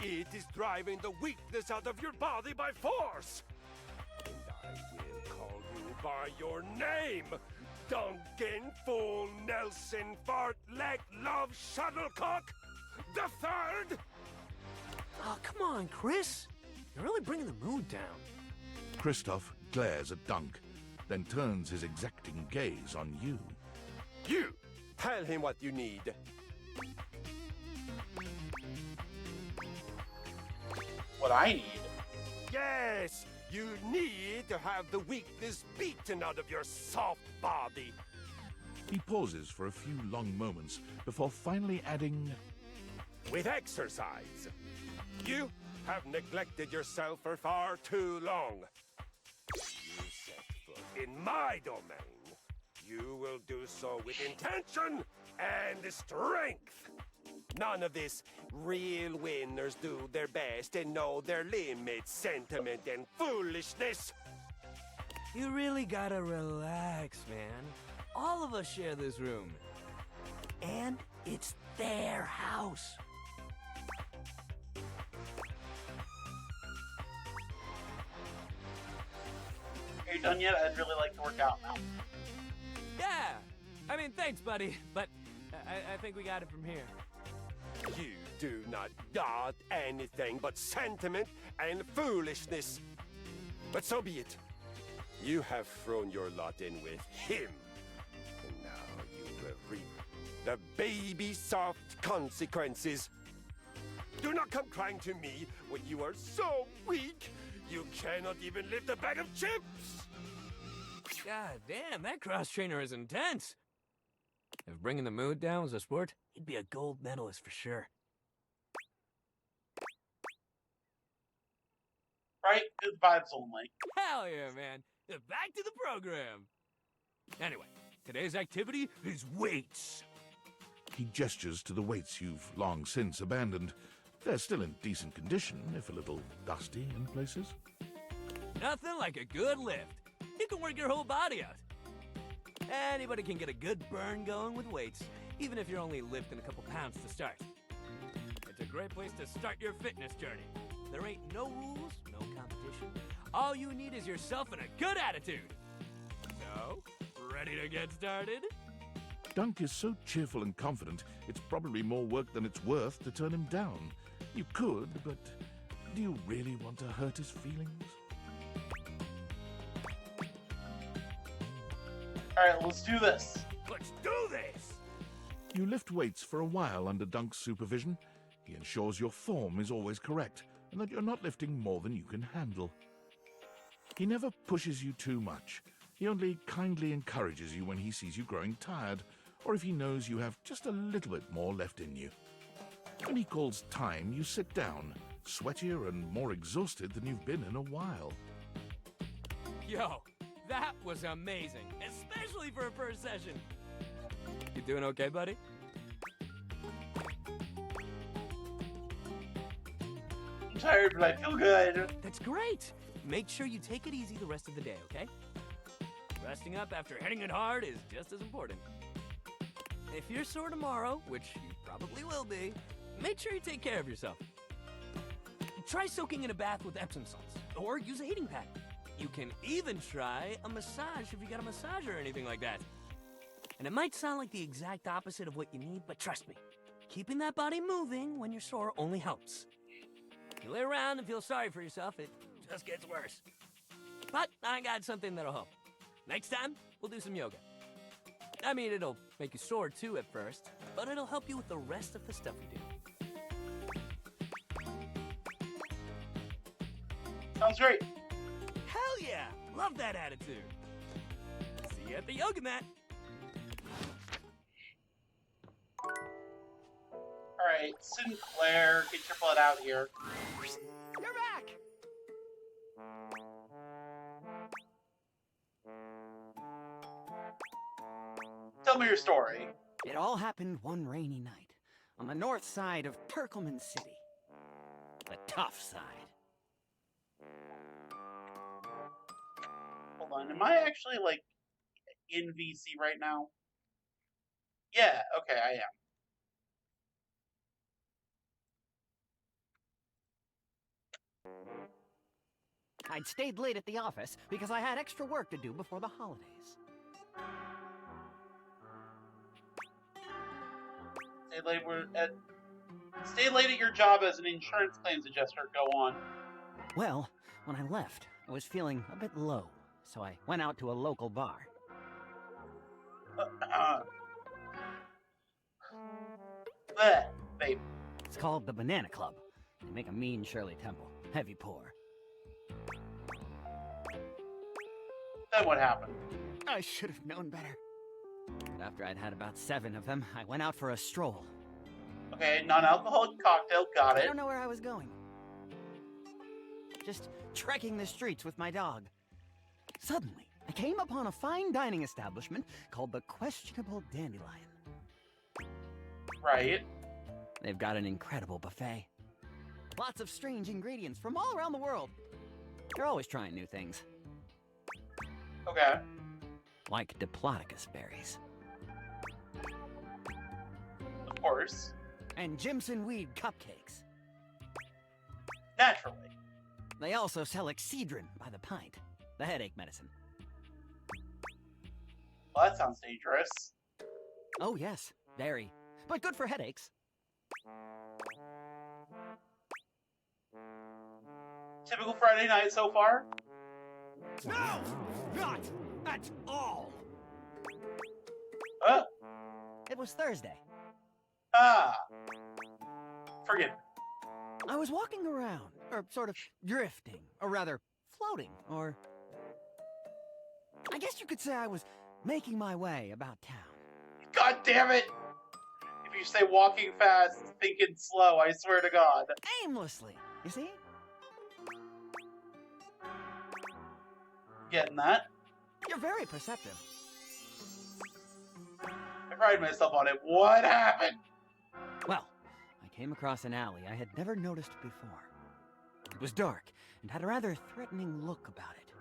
It is driving the weakness out of your body by force! And I will call you by your name! Duncan Fool Nelson Fart Leg Love Shuttlecock the Third! Oh, come on, Chris. You're really bringing the mood down. Christoph glares at Dunk, then turns his exacting gaze on you. You! Tell him what you need. What I need. Yes! You need to have the weakness beaten out of your soft body. He pauses for a few long moments before finally adding, With exercise. You have neglected yourself for far too long. You set foot in my domain. You will do so with intention and strength. None of this real winners do their best and know their limits sentiment and foolishness. You really gotta relax, man. All of us share this room. And it's their house. Are you done yet? I'd really like to work out now. Yeah. I mean, thanks, buddy. But I think we got it from here. You do not got anything but sentiment and foolishness. But so be it. You have thrown your lot in with him. And now you will reap the baby soft consequences. Do not come crying to me when you are so weak you cannot even lift a bag of chips. God damn, that cross-trainer is intense. If bringing the mood down was a sport, he'd be a gold medalist for sure. Right? Good vibes only. Hell yeah, man. Back to the program. Anyway, today's activity is weights. He gestures to the weights you've long since abandoned. They're still in decent condition, if a little dusty in places. Nothing like a good lift. You can work your whole body out. Anybody can get a good burn going with weights, even if you're only lifting a couple pounds to start. It's a great place to start your fitness journey. There ain't no rules, no competition. All you need is yourself and a good attitude. So, ready to get started? Dunk is so cheerful and confident, it's probably more work than it's worth to turn him down. You could, but do you really want to hurt his feelings? Alright, let's do this. Let's do this! You lift weights for a while under Dunk's supervision. He ensures your form is always correct and that you're not lifting more than you can handle. He never pushes you too much. He only kindly encourages you when he sees you growing tired, or if he knows you have just a little bit more left in you. When he calls time, you sit down, sweatier and more exhausted than you've been in a while. Yo, that was amazing, especially for a first session. You doing okay, buddy? I'm tired, but I feel good. That's great. Make sure you take it easy the rest of the day, okay? Resting up after hitting it hard is just as important. If you're sore tomorrow, which you probably will be, make sure you take care of yourself. Try soaking in a bath with Epsom salts, or use a heating pad. You can even try a massage if you got a massager or anything like that. And it might sound like the exact opposite of what you need, but trust me, keeping that body moving when you're sore only helps. You lay around and feel sorry for yourself, it just gets worse. But I got something that'll help. Next time, we'll do some yoga. I mean, it'll make you sore too at first, but it'll help you with the rest of the stuff we do. Sounds great. Hell yeah! Love that attitude. See you at the yoga mat. Alright, Sinclair, get your butt out here. You're back! Tell me your story. It all happened one rainy night on the north side of Turkleman City. The tough side. Hold on, am I actually, like, in VC right now? Yeah, okay, I am. I'd stayed late at the office because I had extra work to do before the holidays. Stay late at your job as an insurance claims adjuster. Go on. Well, when I left, I was feeling a bit low, so I went out to a local bar. Babe. It's called the Banana Club. They make a mean Shirley Temple. Heavy pour. Then what happened? I should have known better. But after I'd had about 7 of them, I went out for a stroll. Okay, non-alcoholic cocktail, got it. I don't know where I was going. Just trekking the streets with my dog. Suddenly, I came upon a fine dining establishment called the Questionable Dandelion. Right. They've got an incredible buffet. Lots of strange ingredients from all around the world. They're always trying new things. Okay. Like Diplodocus berries. Of course. And Jimson weed cupcakes. Naturally. They also sell Excedrin by the pint, the headache medicine. Well, that sounds dangerous. Oh yes, very. But good for headaches. Typical Friday night so far? No! Not at all! It was Thursday. Ah. Forgive me. I was walking around, or sort of drifting, or rather, floating, or... I guess you could say I was making my way about town. God damn it! If you say walking fast, thinking slow, I swear to God. Aimlessly, you see? Getting that? You're very perceptive. I pride myself on it. What happened? Well, I came across an alley I had never noticed before. It was dark and had a rather threatening look about it.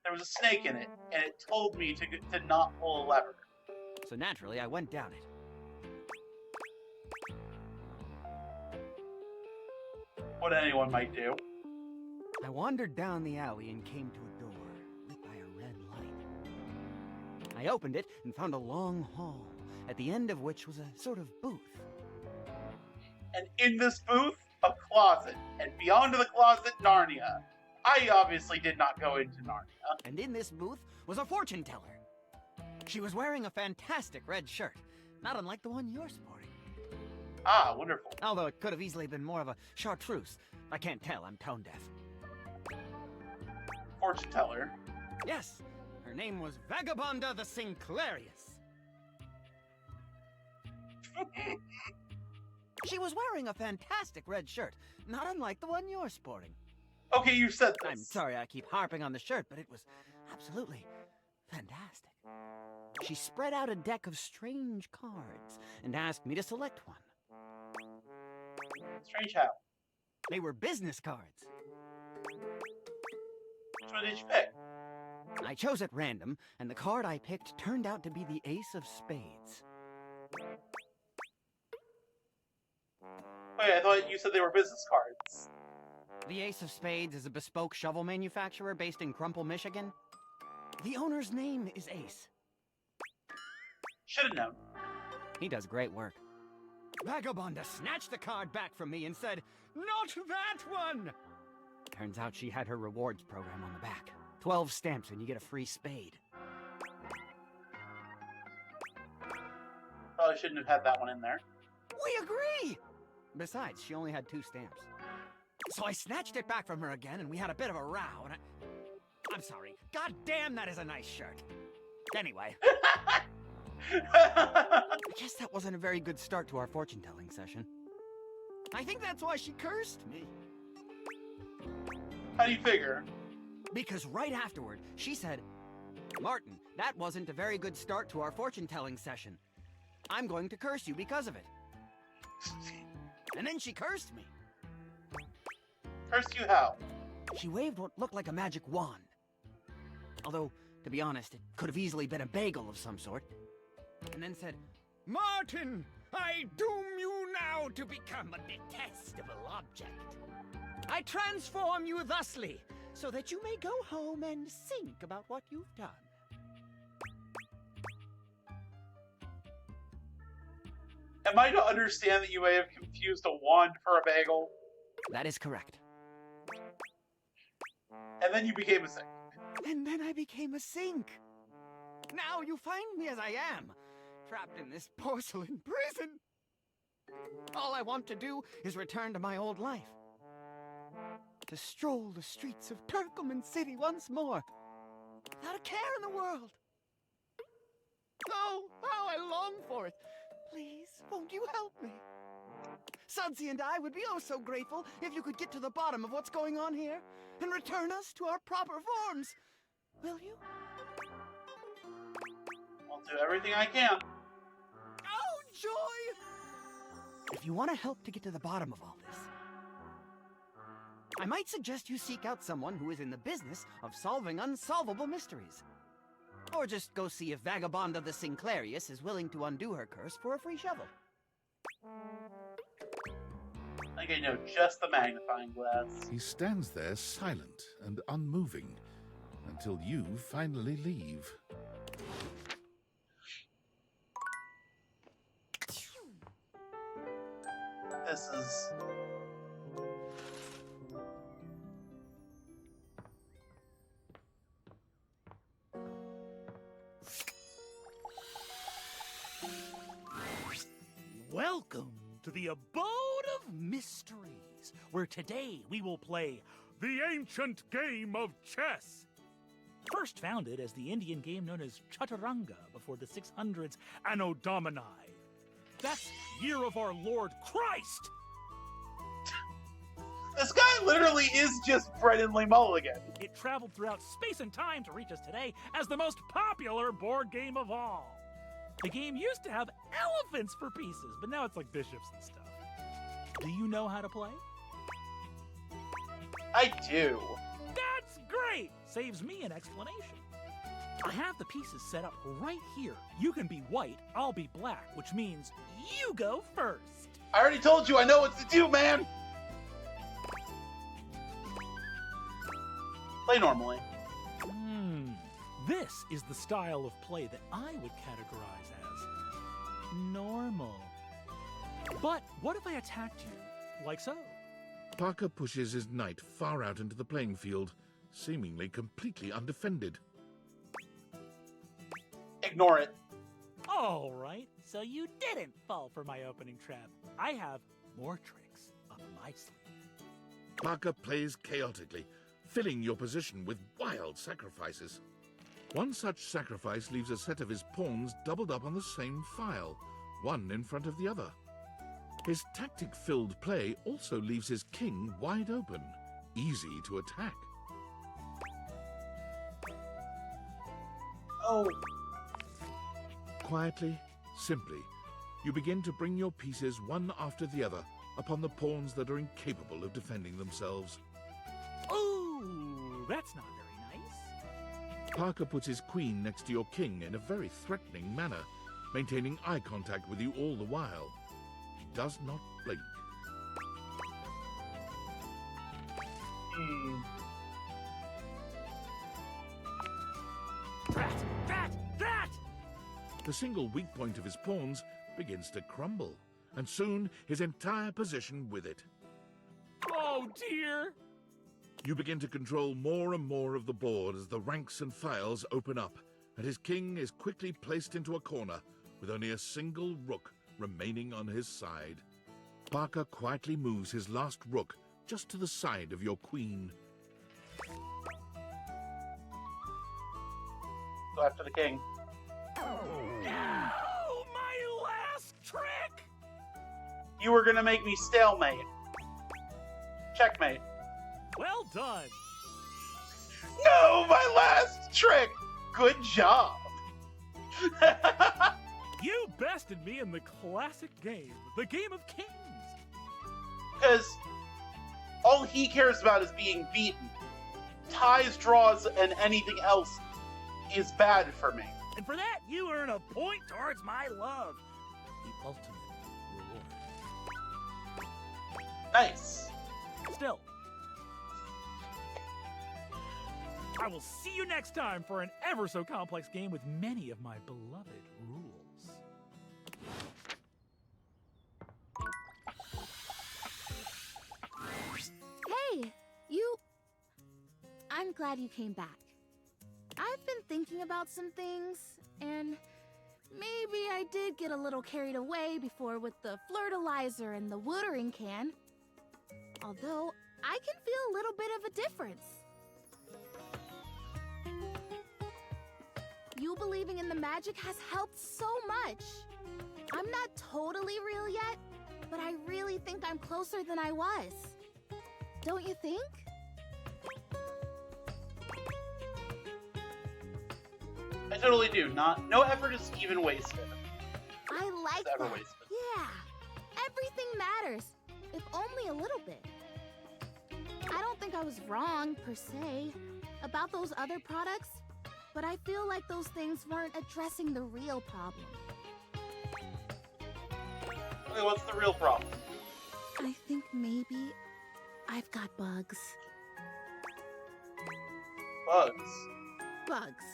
There was a snake in it, and it told me to not pull a lever. So naturally, I went down it. What anyone might do. I wandered down the alley and came to a door lit by a red light. I opened it and found a long hall, at the end of which was a sort of booth. And in this booth, a closet. And beyond the closet, Narnia. I obviously did not go into Narnia. And in this booth was a fortune teller. She was wearing a fantastic red shirt, not unlike the one you're sporting. Ah, wonderful. Although it could have easily been more of a chartreuse. I can't tell, I'm tone deaf. Fortune teller. Yes, her name was Vagabonda the Sinclairius. She was wearing a fantastic red shirt, not unlike the one you're sporting. Okay, you said this. I'm sorry I keep harping on the shirt, but it was absolutely fantastic. She spread out a deck of strange cards and asked me to select one. Strange how? They were business cards. Which one did you pick? I chose at random, and the card I picked turned out to be the Ace of Spades. Wait, I thought you said they were business cards. The Ace of Spades is a bespoke shovel manufacturer based in Crumple, Michigan. The owner's name is Ace. Should have known. He does great work. Vagabonda snatched the card back from me and said, "Not that one!" Turns out she had her rewards program on the back. 12 stamps and you get a free spade. Probably shouldn't have had that one in there. We agree! Besides, she only had 2 stamps. So I snatched it back from her again and we had a bit of a row and I'm sorry. God damn, that is a nice shirt. Anyway. I guess that wasn't a very good start to our fortune-telling session. I think that's why she cursed me. How do you figure? Because right afterward, she said, "Martin, That wasn't a very good start to our fortune-telling session. I'm going to curse you because of it. And then she cursed me. Cursed you how? She waved what looked like a magic wand. Although, to be honest, it could have easily been a bagel of some sort. And then said, "Martin, I doom you now to become a detestable object. I transform you thusly, so that you may go home and think about what you've done." Am I to understand that you may have confused a wand for a bagel? That is correct. And then you became a sink. And then I became a sink. Now you find me as I am, trapped in this porcelain prison. All I want to do is return to my old life. To stroll the streets of Turkleman City once more, without a care in the world. Oh, how I long for it. Please, won't you help me? Sudsy and I would be oh so grateful if you could get to the bottom of what's going on here and return us to our proper forms. Will you? I'll do everything I can. Oh, joy! If you want to help to get to the bottom of all this, I might suggest you seek out someone who is in the business of solving unsolvable mysteries. Or just go see if Vagabonda the Sinclairius is willing to undo her curse for a free shovel. I think I know just the magnifying glass. He stands there silent and unmoving until you finally leave. This is... Welcome to the Abode of Mysteries, where today we will play the ancient game of chess. First founded as the Indian game known as Chaturanga before the 600s Anno Domini. That's year of our Lord Christ! This guy literally is just Brennan Lee Mulligan. It traveled throughout space and time to reach us today as the most popular board game of all. The game used to have elephants for pieces, but now it's like bishops and stuff. Do you know how to play? I do. That's great! Saves me an explanation. I have the pieces set up right here. You can be white, I'll be black, which means you go first. I already told you I know what to do, man! Play normally. This is the style of play that I would categorize as normal. But what if I attacked you, like so? Parker pushes his knight far out into the playing field, seemingly completely undefended. Ignore it. All right, so you didn't fall for my opening trap. I have more tricks up my sleeve. Parker plays chaotically, filling your position with wild sacrifices. One such sacrifice leaves a set of his pawns doubled up on the same file, one in front of the other. His tactic-filled play also leaves his king wide open, easy to attack. Oh. Quietly, simply, you begin to bring your pieces one after the other upon the pawns that are incapable of defending themselves. Ooh, that's not very nice. Parker puts his queen next to your king in a very threatening manner, maintaining eye contact with you all the while. He does not blink. That! The single weak point of his pawns begins to crumble, and soon his entire position with it. Oh dear! You begin to control more and more of the board as the ranks and files open up, and his king is quickly placed into a corner with only a single rook remaining on his side. Parker quietly moves his last rook just to the side of your queen. Go after the king. No! My last trick! You were gonna make me stalemate. Checkmate. Well done! No, my last trick! Good job! You bested me in the classic game, the Game of Kings. Because all he cares about is being beaten. Ties, draws, and anything else is bad for me. And for that, you earn a point towards my love. The ultimate reward. Nice. Still, I will see you next time for an ever so complex game with many of my beloved rules. Hey, you... I'm glad you came back. I've been thinking about some things, and maybe I did get a little carried away before with the flirtilizer and the watering can. Although, I can feel a little bit of a difference. You believing in the magic has helped so much. I'm not totally real yet, but I really think I'm closer than I was. Don't you think? I totally do. No effort is even wasted. I like Ever that. wasted. Yeah. Everything matters, if only a little bit. I don't think I was wrong, per se, about those other products, but I feel like those things weren't addressing the real problem. Okay, what's the real problem? I think maybe I've got bugs. Bugs. Bugs.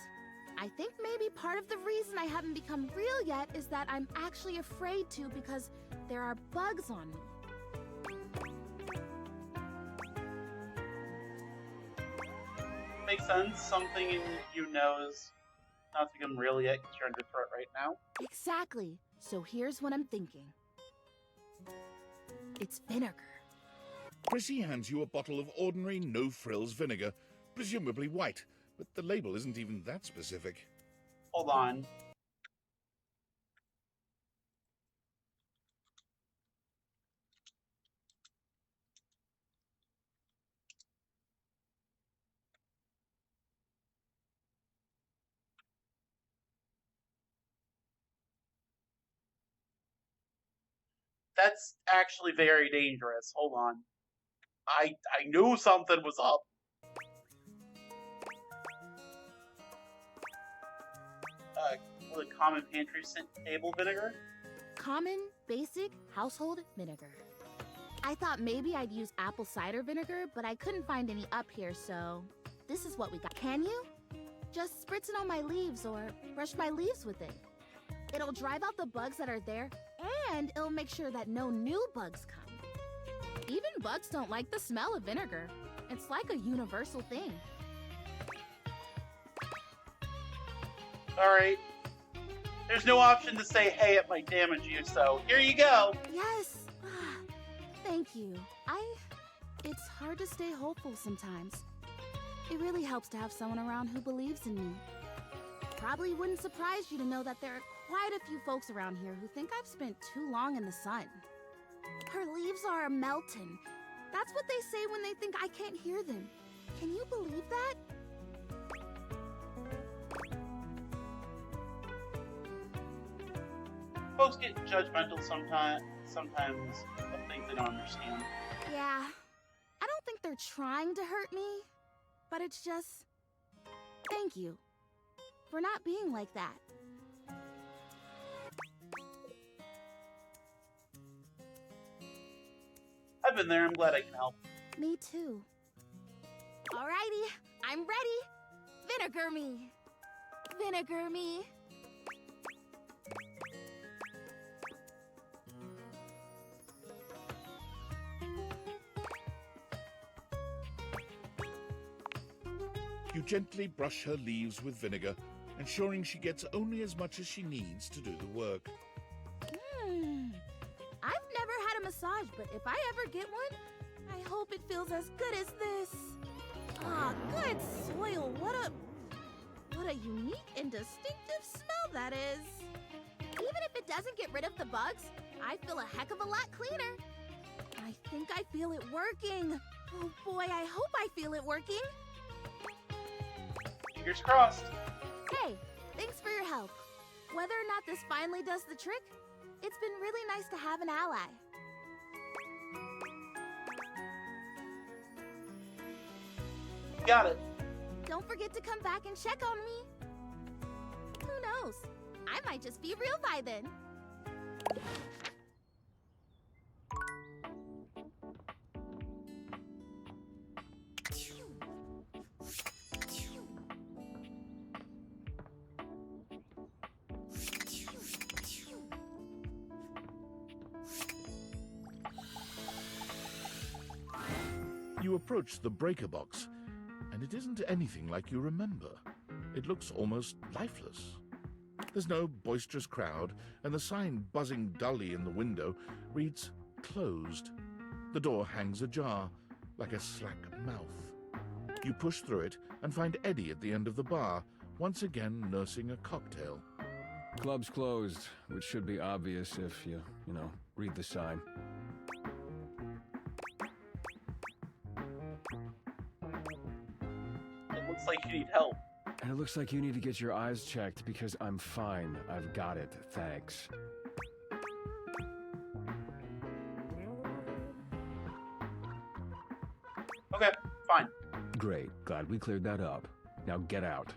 I think maybe part of the reason I haven't become real yet is that I'm actually afraid to because there are bugs on me. Makes sense. Something in you knows not to become real yet because you're under threat right now. Exactly. So here's what I'm thinking. It's vinegar. Chrissy hands you a bottle of ordinary no-frills vinegar, presumably white, but the label isn't even that specific. Hold on. That's actually very dangerous. Hold on. I knew something was up. What a common pantry scent table vinegar? Common, basic, household vinegar. I thought maybe I'd use apple cider vinegar, but I couldn't find any up here, so this is what we got. Can you? Just spritz it on my leaves or brush my leaves with it. It'll drive out the bugs that are there, and it'll make sure that no new bugs come. Even bugs don't like the smell of vinegar. It's like a universal thing. Alright. There's no option to say, hey, it might damage you, so here you go. Yes. Thank you. It's hard to stay hopeful sometimes. It really helps to have someone around who believes in me. Probably wouldn't surprise you to know that there are quite a few folks around here who think I've spent too long in the sun. Her leaves are melting. That's what they say when they think I can't hear them. Can you believe that? Folks get judgmental sometimes of things they don't understand. Yeah. I don't think they're trying to hurt me, but it's just... Thank you for not being like that. I've been there. I'm glad I can help. Me too. Alrighty, I'm ready. Vinegar me. Vinegar me. You gently brush her leaves with vinegar, ensuring she gets only as much as she needs to do the work. I've never had a massage, but if I ever get one, I hope it feels as good as this. Ah, good soil. What a unique and distinctive smell that is. Even if it doesn't get rid of the bugs, I feel a heck of a lot cleaner. I think I feel it working. Oh boy, I hope I feel it working. Fingers crossed. Hey, thanks for your help. Whether or not this finally does the trick, it's been really nice to have an ally. Got it. Don't forget to come back and check on me. Who knows? I might just be real by then. You approach the breaker box, and it isn't anything like you remember. It looks almost lifeless. There's no boisterous crowd, and the sign buzzing dully in the window reads closed. The door hangs ajar, like a slack mouth. You push through it and find Eddie at the end of the bar, once again nursing a cocktail. Club's closed, which should be obvious if you read the sign. It looks like you need help. And it looks like you need to get your eyes checked because I'm fine. I've got it. Thanks. Okay, fine. Great. Glad we cleared that up. Now get out.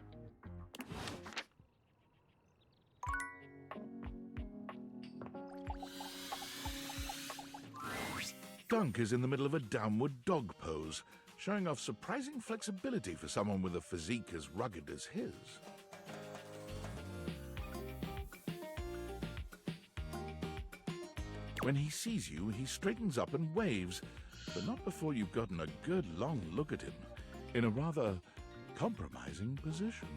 Dunk is in the middle of a downward dog pose, showing off surprising flexibility for someone with a physique as rugged as his. When he sees you, he straightens up and waves, but not before you've gotten a good long look at him, in a rather compromising position.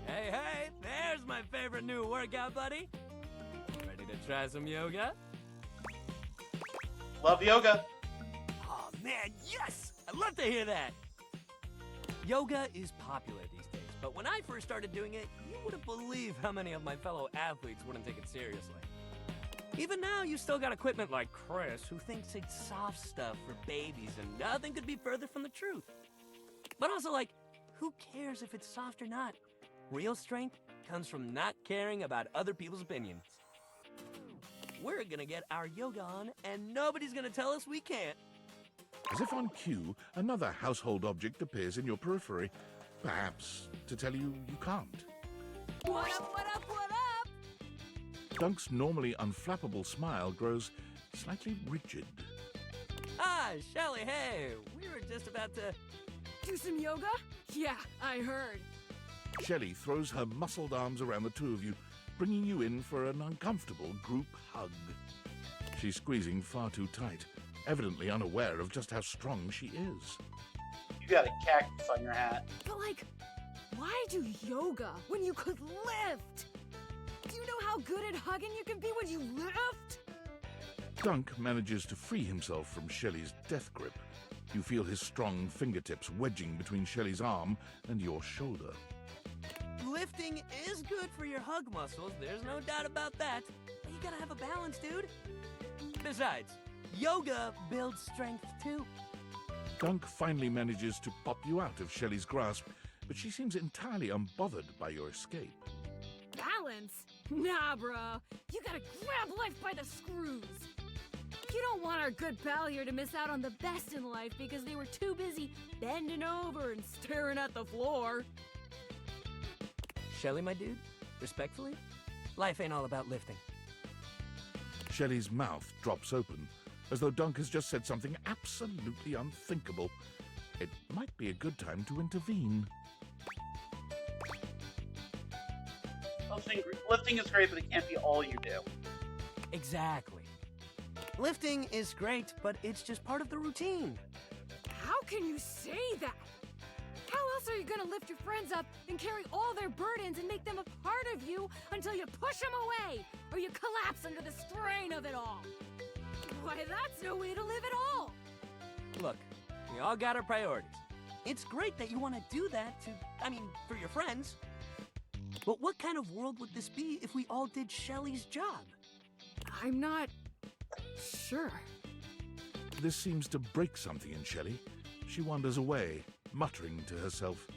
Hey, hey, there's my favorite new workout buddy. Ready to try some yoga? Love yoga. Oh man, yes! I'd love to hear that! Yoga is popular these days, but when I first started doing it, you wouldn't believe how many of my fellow athletes wouldn't take it seriously. Even now, you still got equipment like Chris, who thinks it's soft stuff for babies, and nothing could be further from the truth. But also, like, who cares if it's soft or not? Real strength comes from not caring about other people's opinions. We're gonna get our yoga on, and nobody's gonna tell us we can't. As if on cue, another household object appears in your periphery, perhaps to tell you you can't. What up, what up, what up? Dunk's normally unflappable smile grows slightly rigid. Ah, Shelly, hey, we were just about to... Do some yoga? Yeah, I heard. Shelley throws her muscled arms around the two of you, bringing you in for an uncomfortable group hug. She's squeezing far too tight, evidently unaware of just how strong she is. You got a cactus on your hat. But like, why do yoga when you could lift? Do you know how good at hugging you can be when you lift? Dunk manages to free himself from Shelley's death grip. You feel his strong fingertips wedging between Shelley's arm and your shoulder. Lifting is good for your hug muscles, there's no doubt about that. But you gotta have a balance, dude. Besides, yoga builds strength too. Dunk finally manages to pop you out of Shelley's grasp, but she seems entirely unbothered by your escape. Balance? Nah, bro. You gotta grab life by the screws. You don't want our good pal here to miss out on the best in life because they were too busy bending over and staring at the floor. Shelly, my dude, respectfully, life ain't all about lifting. Shelley's mouth drops open, as though Dunk has just said something absolutely unthinkable. It might be a good time to intervene. Lifting is great, but it can't be all you do. Exactly. Lifting is great, but it's just part of the routine. How can you say that? How else are you gonna lift your friends up and carry all their burdens and make them a part of you until you push them away or you collapse under the strain of it all? Why, that's no way to live at all. Look, we all got our priorities. It's great that you want to do that for your friends. But what kind of world would this be if we all did Shelly's job? I'm not sure. This seems to break something in Shelley. She wanders away, muttering to herself.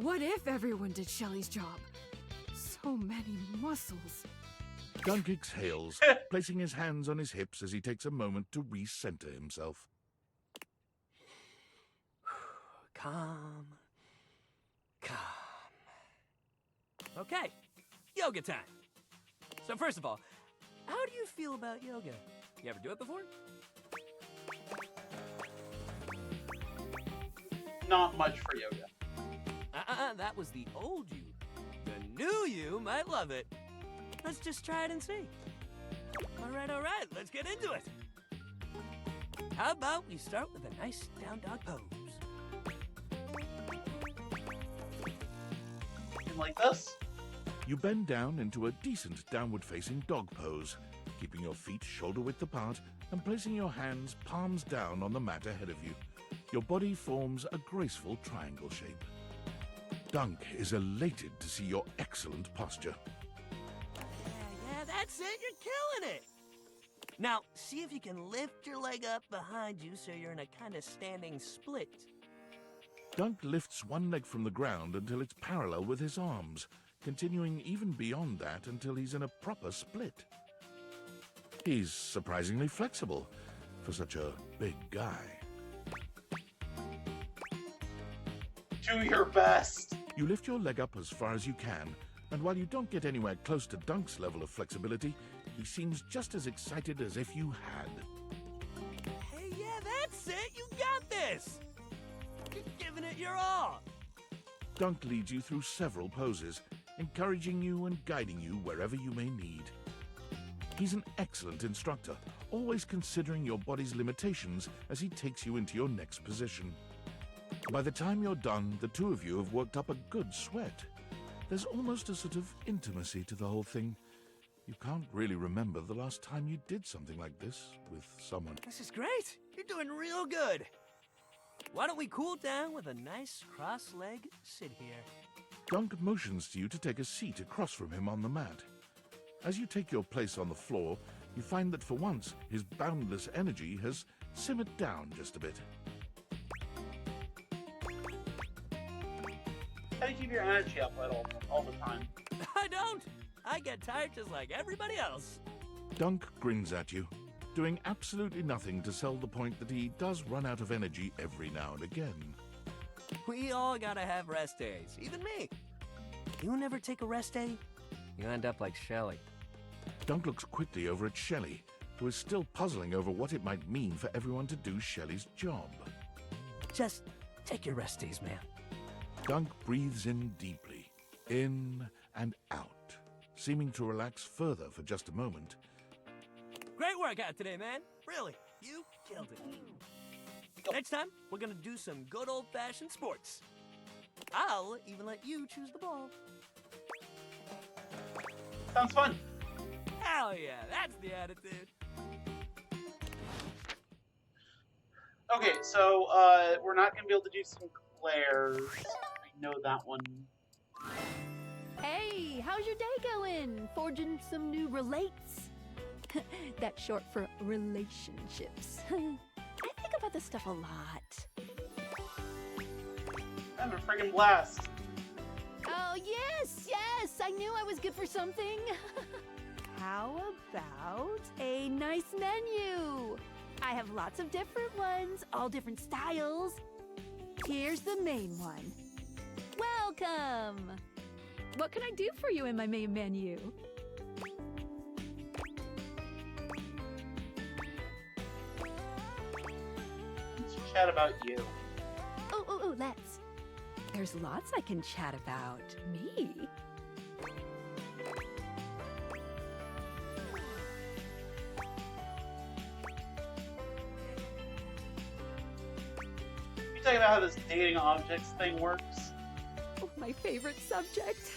What if everyone did Shelly's job? So So many muscles. Dunk exhales, placing his hands on his hips as he takes a moment to recenter himself. Calm. Calm. Okay, yoga time. So first of all, how do you feel about yoga? You ever do it before? Not much for yoga. That was the old you. The new you might love it. Let's just try it and see. All right, let's get into it. How about we start with a nice down dog pose? Like this? You bend down into a decent downward-facing dog pose, keeping your feet shoulder-width apart and placing your hands palms down on the mat ahead of you. Your body forms a graceful triangle shape. Dunk is elated to see your excellent posture. Yeah, that's it. You're killing it. Now, see if you can lift your leg up behind you so you're in a kind of standing split. Dunk lifts one leg from the ground until it's parallel with his arms, continuing even beyond that until he's in a proper split. He's surprisingly flexible for such a big guy. Do your best. You lift your leg up as far as you can, and while you don't get anywhere close to Dunk's level of flexibility, he seems just as excited as if you had. Hey, yeah, that's it. You got this. You're giving it your all. Dunk leads you through several poses, encouraging you and guiding you wherever you may need. He's an excellent instructor, always considering your body's limitations as he takes you into your next position. By the time you're done, the two of you have worked up a good sweat. There's almost a sort of intimacy to the whole thing. You can't really remember the last time you did something like this with someone. This is great. You're doing real good. Why don't we cool down with a nice cross-leg sit here? Dunk motions to you to take a seat across from him on the mat. As you take your place on the floor, you find that for once, his boundless energy has simmered down just a bit. How do you keep your energy up at all the time? I don't. I get tired just like everybody else. Dunk grins at you, doing absolutely nothing to sell the point that he does run out of energy every now and again. We all gotta have rest days, even me. You never take a rest day, you end up like Shelly. Dunk looks quickly over at Shelley, who is still puzzling over what it might mean for everyone to do Shelley's job. Just take your rest days, man. Dunk breathes in deeply, in and out, seeming to relax further for just a moment. Great workout today, man. Really, you killed it. Next time, we're gonna do some good old-fashioned sports. I'll even let you choose the ball. Sounds fun. Hell yeah, that's the attitude. Okay, so we're not gonna be able to do Sinclair's. I know that one. Hey, how's your day going? Forging some new relates? That's short for relationships. I think about this stuff a lot. I'm a friggin' blast. Oh, yes, I knew I was good for something. How about a nice menu? I have lots of different ones, all different styles. Here's the main one. Welcome! What can I do for you in my main menu? Let's chat about you. Oh, let's. There's lots I can chat about. Me? You talking about how this dating objects thing works? Oh, my favorite subject.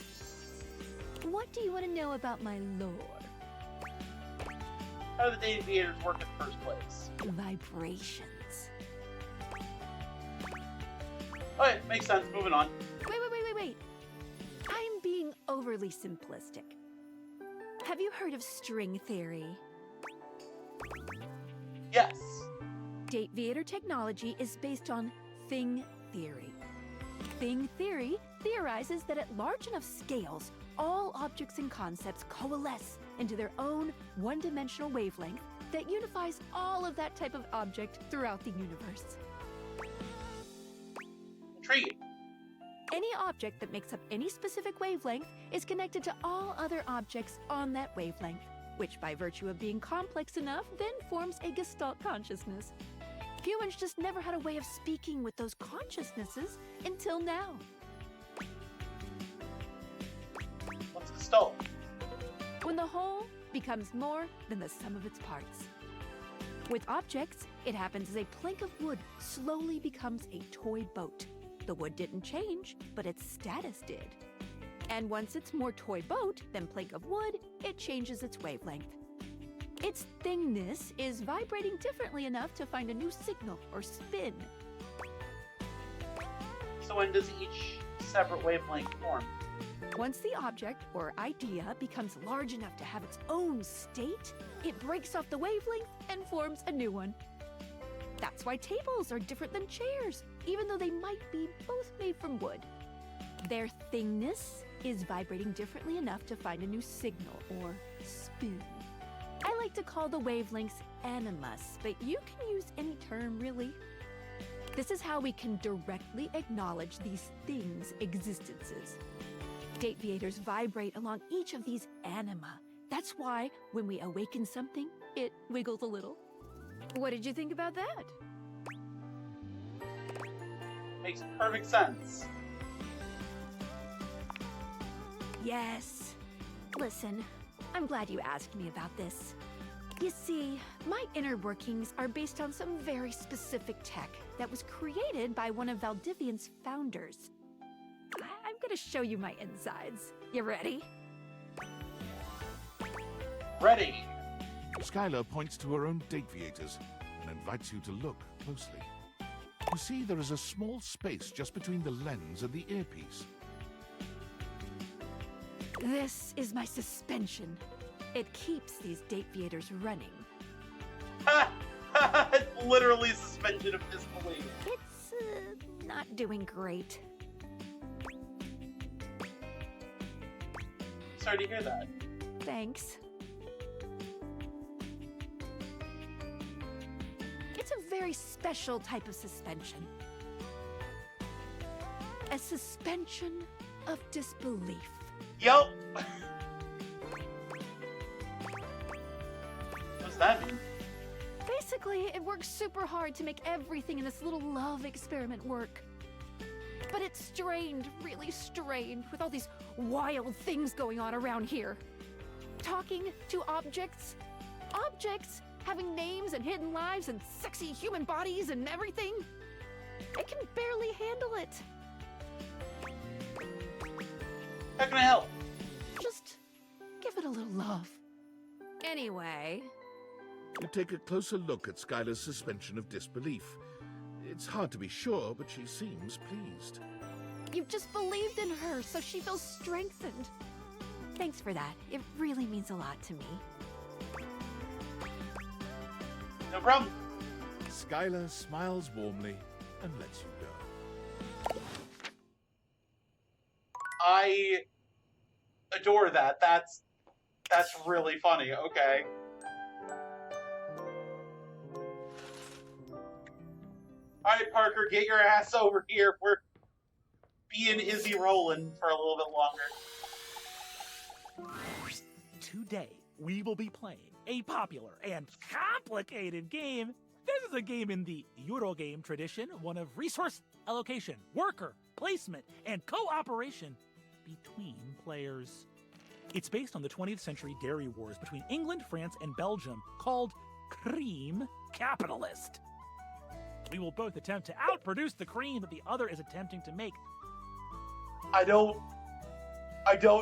What do you want to know about my lore? How do the dating theaters work in the first place? Vibrations. Okay, makes sense. Moving on. Wait. I'm being overly simplistic. Have you heard of string theory? Yes. Date Theater technology is based on thing theory. Thing theory theorizes that at large enough scales, all objects and concepts coalesce into their own one-dimensional wavelength that unifies all of that type of object throughout the universe. Intriguing. Any object that makes up any specific wavelength is connected to all other objects on that wavelength, which by virtue of being complex enough then forms a Gestalt consciousness. Humans just never had a way of speaking with those consciousnesses until now. What's Gestalt? When the whole becomes more than the sum of its parts. With objects, it happens as a plank of wood slowly becomes a toy boat. The wood didn't change, but its status did. And once it's more toy boat than plank of wood, it changes its wavelength. Its thingness is vibrating differently enough to find a new signal or spin. So when does each separate wavelength form? Once the object or idea becomes large enough to have its own state, it breaks off the wavelength and forms a new one. That's why tables are different than chairs, even though they might be both made from wood. Their thingness is vibrating differently enough to find a new signal or spin. I like to call the wavelengths animus, but you can use any term really. This is how we can directly acknowledge these things' existences. Date-viators vibrate along each of these anima. That's why when we awaken something, it wiggles a little. What did you think about that? Makes perfect sense. Yes. Listen, I'm glad you asked me about this. You see, my inner workings are based on some very specific tech that was created by one of Valdivian's founders. I'm gonna show you my insides. You ready? Ready. Skylar points to her own date-viators and invites you to look closely. You see there is a small space just between the lens and the earpiece. This is my suspension. It keeps these date-viators running. It's literally suspension of disbelief. It's not doing great. Sorry to hear that. Thanks. It's a very special type of suspension. A suspension of disbelief. Yup. What's that mean? Basically, it works super hard to make everything in this little love experiment work. But it's strained, really strained, with all these wild things going on around here. Talking to objects. Objects having names and hidden lives and sexy human bodies and everything. I can barely handle it. How can I help? Just give it a little love. Anyway. You take a closer look at Skylar's suspension of disbelief. It's hard to be sure, but she seems pleased. You've just believed in her, so she feels strengthened. Thanks for that. It really means a lot to me. No problem. Skylar smiles warmly and lets you go. I adore that. That's really funny. Okay. Alright, Parker, get your ass over here. We're being Izzy rolling for a little bit longer. Today, we will be playing a popular and complicated game. This is a game in the Eurogame tradition, one of resource allocation, worker, placement, and cooperation between players. It's based on the 20th century dairy wars between England, France, and Belgium, called Cream Capitalist. We will both attempt to outproduce the cream that the other is attempting to make. I don't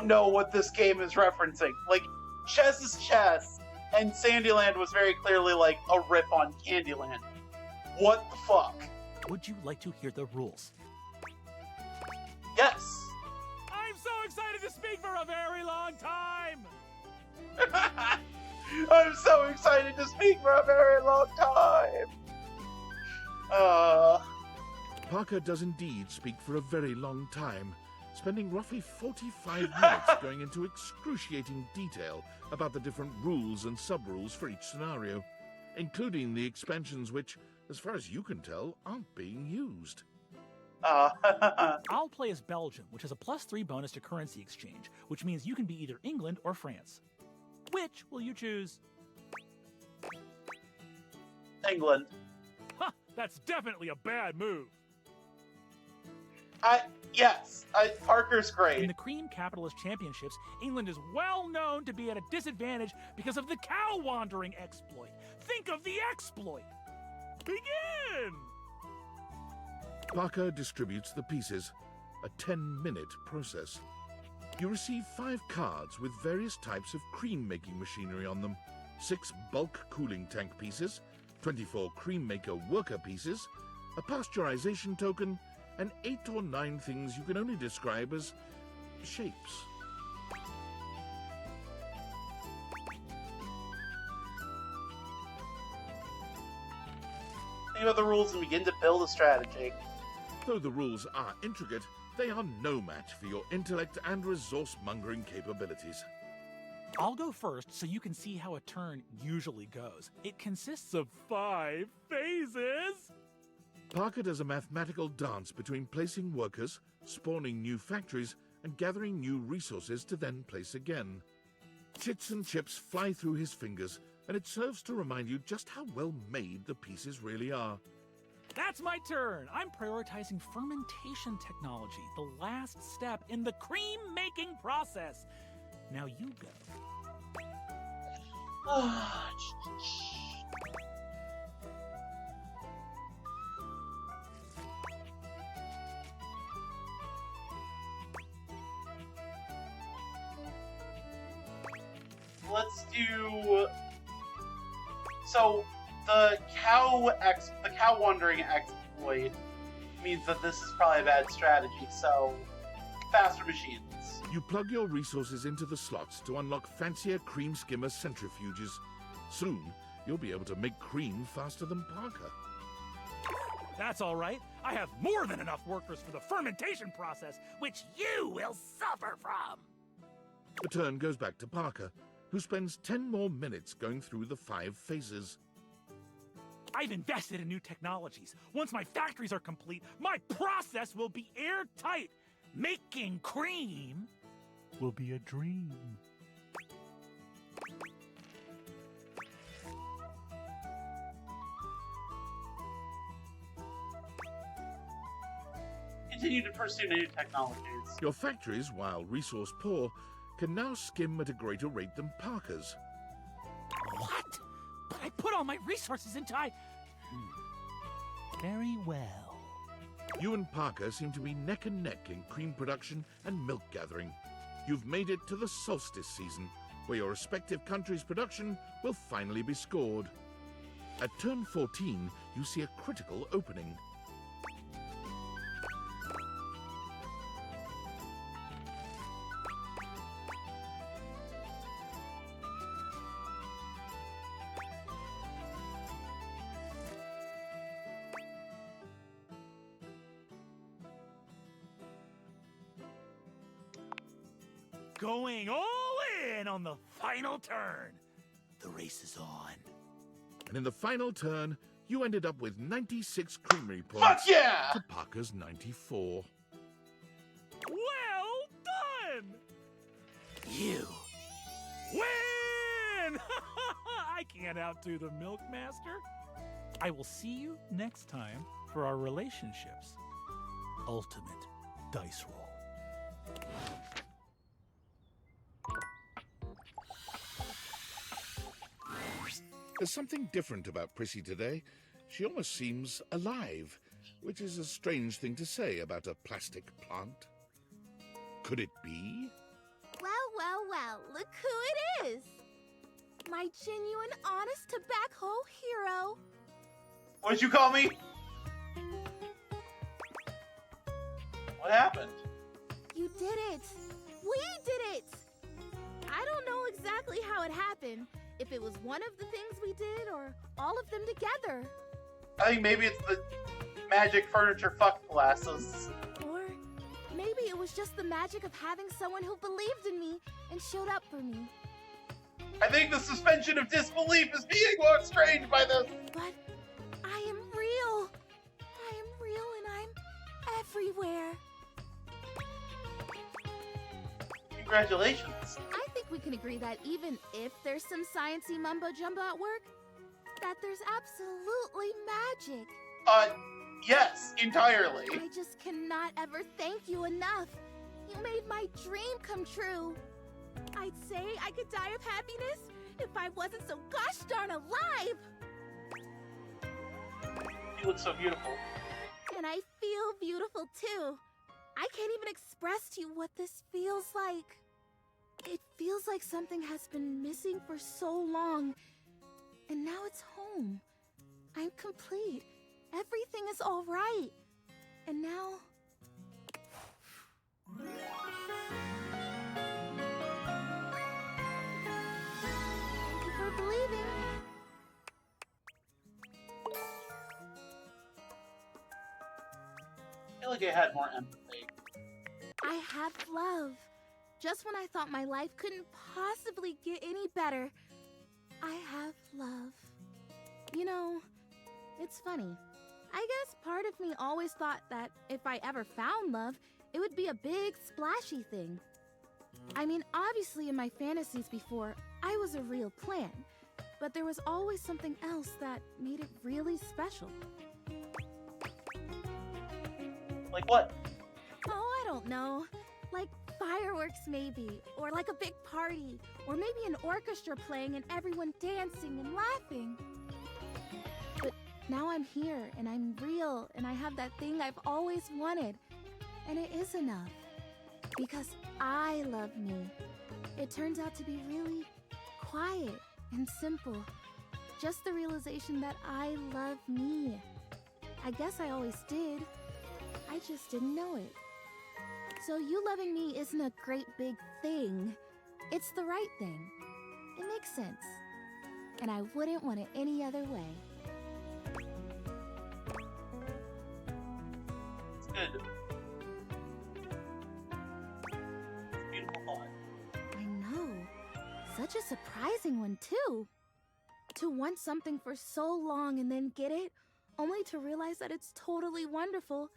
know what this game is referencing. Like, chess is chess, and Sandyland was very clearly like a rip on Candyland. What the fuck? Would you like to hear the rules? Yes. I'm so excited to speak for a very long time! I'm so excited to speak for a very long time! Parker does indeed speak for a very long time, spending roughly 45 minutes going into excruciating detail about the different rules and sub-rules for each scenario, including the expansions which, as far as you can tell, aren't being used. I'll play as Belgium, which has a +3 bonus to currency exchange, which means you can be either England or France. Which will you choose? England. Ha! That's definitely a bad move. Yes, Parker's great. In the Cream Capitalist Championships, England is well known to be at a disadvantage because of the cow wandering exploit. Think of the exploit! Begin! Parker distributes the pieces, a 10-minute process. You receive 5 cards with various types of cream-making machinery on them, 6 bulk cooling tank pieces, 24 cream maker worker pieces, a pasteurization token, and 8 or 9 things you can only describe as shapes. Think about the rules and begin to build a strategy. Though the rules are intricate, they are no match for your intellect and resource-mongering capabilities. I'll go first so you can see how a turn usually goes. It consists of 5 phases. Parker does a mathematical dance between placing workers, spawning new factories, and gathering new resources to then place again. Chits and chips fly through his fingers, and it serves to remind you just how well made the pieces really are. That's my turn. I'm prioritizing fermentation technology, the last step in the cream-making process. Now you go. Let's do. So the cow wandering exploit means that this is probably a bad strategy. So faster machines. You plug your resources into the slots to unlock fancier cream skimmer centrifuges. Soon, you'll be able to make cream faster than Parker. That's all right. I have more than enough workers for the fermentation process, which you will suffer from. The turn goes back to Parker, who spends 10 more minutes going through the 5 phases. I've invested in new technologies. Once my factories are complete, my process will be airtight. Making cream will be a dream. Continue to pursue new technologies. Your factories, while resource poor, can now skim at a greater rate than Parker's. What? But I put all my resources into Very well. You and Parker seem to be neck and neck in cream production and milk gathering. You've made it to the solstice season, where your respective countries' production will finally be scored. At turn 14, you see a critical opening. Going all in on the final turn. The race is on. And in the final turn, you ended up with 96 creamery points. Fuck yeah! To Parker's 94. Well done! You win! I can't outdo the Milkmaster. I will see you next time for our relationships. Ultimate dice roll. There's something different about Prissy today. She almost seems alive, which is a strange thing to say about a plastic plant. Could it be? Well, look who it is! My genuine, honest tobacco hero. What'd you call me? What happened? You did it! We did it! I don't know exactly how it happened. If it was one of the things we did, or all of them together. I think maybe it's the magic furniture fuck glasses. Or maybe it was just the magic of having someone who believed in me and showed up for me. I think the suspension of disbelief is being more strained by this. But I am real. I am real and I'm everywhere. Congratulations. I think we can agree that even if there's some sciencey mumbo jumbo at work, that there's absolutely magic. Yes, entirely. I just cannot ever thank you enough. You made my dream come true. I'd say I could die of happiness if I wasn't so gosh darn alive. You look so beautiful. And I feel beautiful too. I can't even express to you what this feels like. It feels like something has been missing for so long, and now it's home. I'm complete. Everything is all right. And now... Thank you for believing. I feel like I had more empathy. I have love. Just when I thought my life couldn't possibly get any better, I have love. You know, it's funny. I guess part of me always thought that if I ever found love, it would be a big, splashy thing. I mean, obviously in my fantasies before, I was a real plan, but there was always something else that made it really special. Like what? Oh, I don't know. Like fireworks maybe, or like a big party, or maybe an orchestra playing and everyone dancing and laughing. But now I'm here, and I'm real, and I have that thing I've always wanted. And it is enough. Because I love me. It turns out to be really quiet and simple. Just the realization that I love me. I guess I always did. I just didn't know it. So you loving me isn't a great big thing. It's the right thing. It makes sense. And I wouldn't want it any other way. It's good. Beautiful thought. I know. Such a surprising one, too. To want something for so long and then get it, only to realize that it's totally wonderful,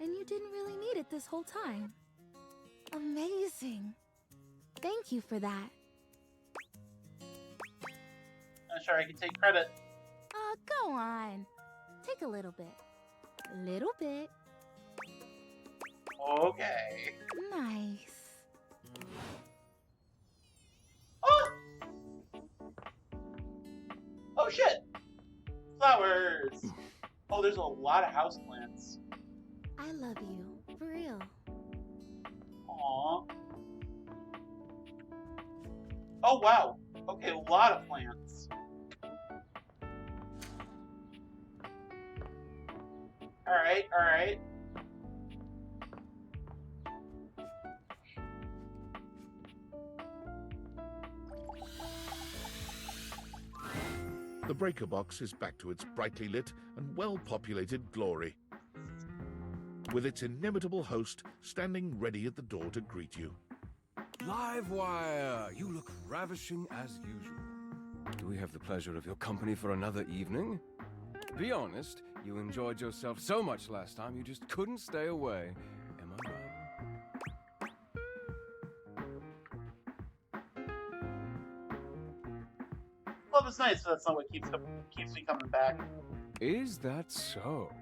and you didn't really need it this whole time. Amazing. Thank you for that. Not sure I can take credit. Go on. Take a little bit. A little bit. Okay. Nice. Oh! Oh shit! Flowers! Oh, there's a lot of houseplants. I love you. For real. Aww. Oh wow. Okay, a lot of plants. Alright, alright. The breaker box is back to its brightly lit and well-populated glory, with its inimitable host standing ready at the door to greet you. Livewire! You look ravishing as usual. Do we have the pleasure of your company for another evening? Be honest, you enjoyed yourself so much last time you just couldn't stay away. Am I right? Love is nice, but that's not what keeps me coming back. Is that so?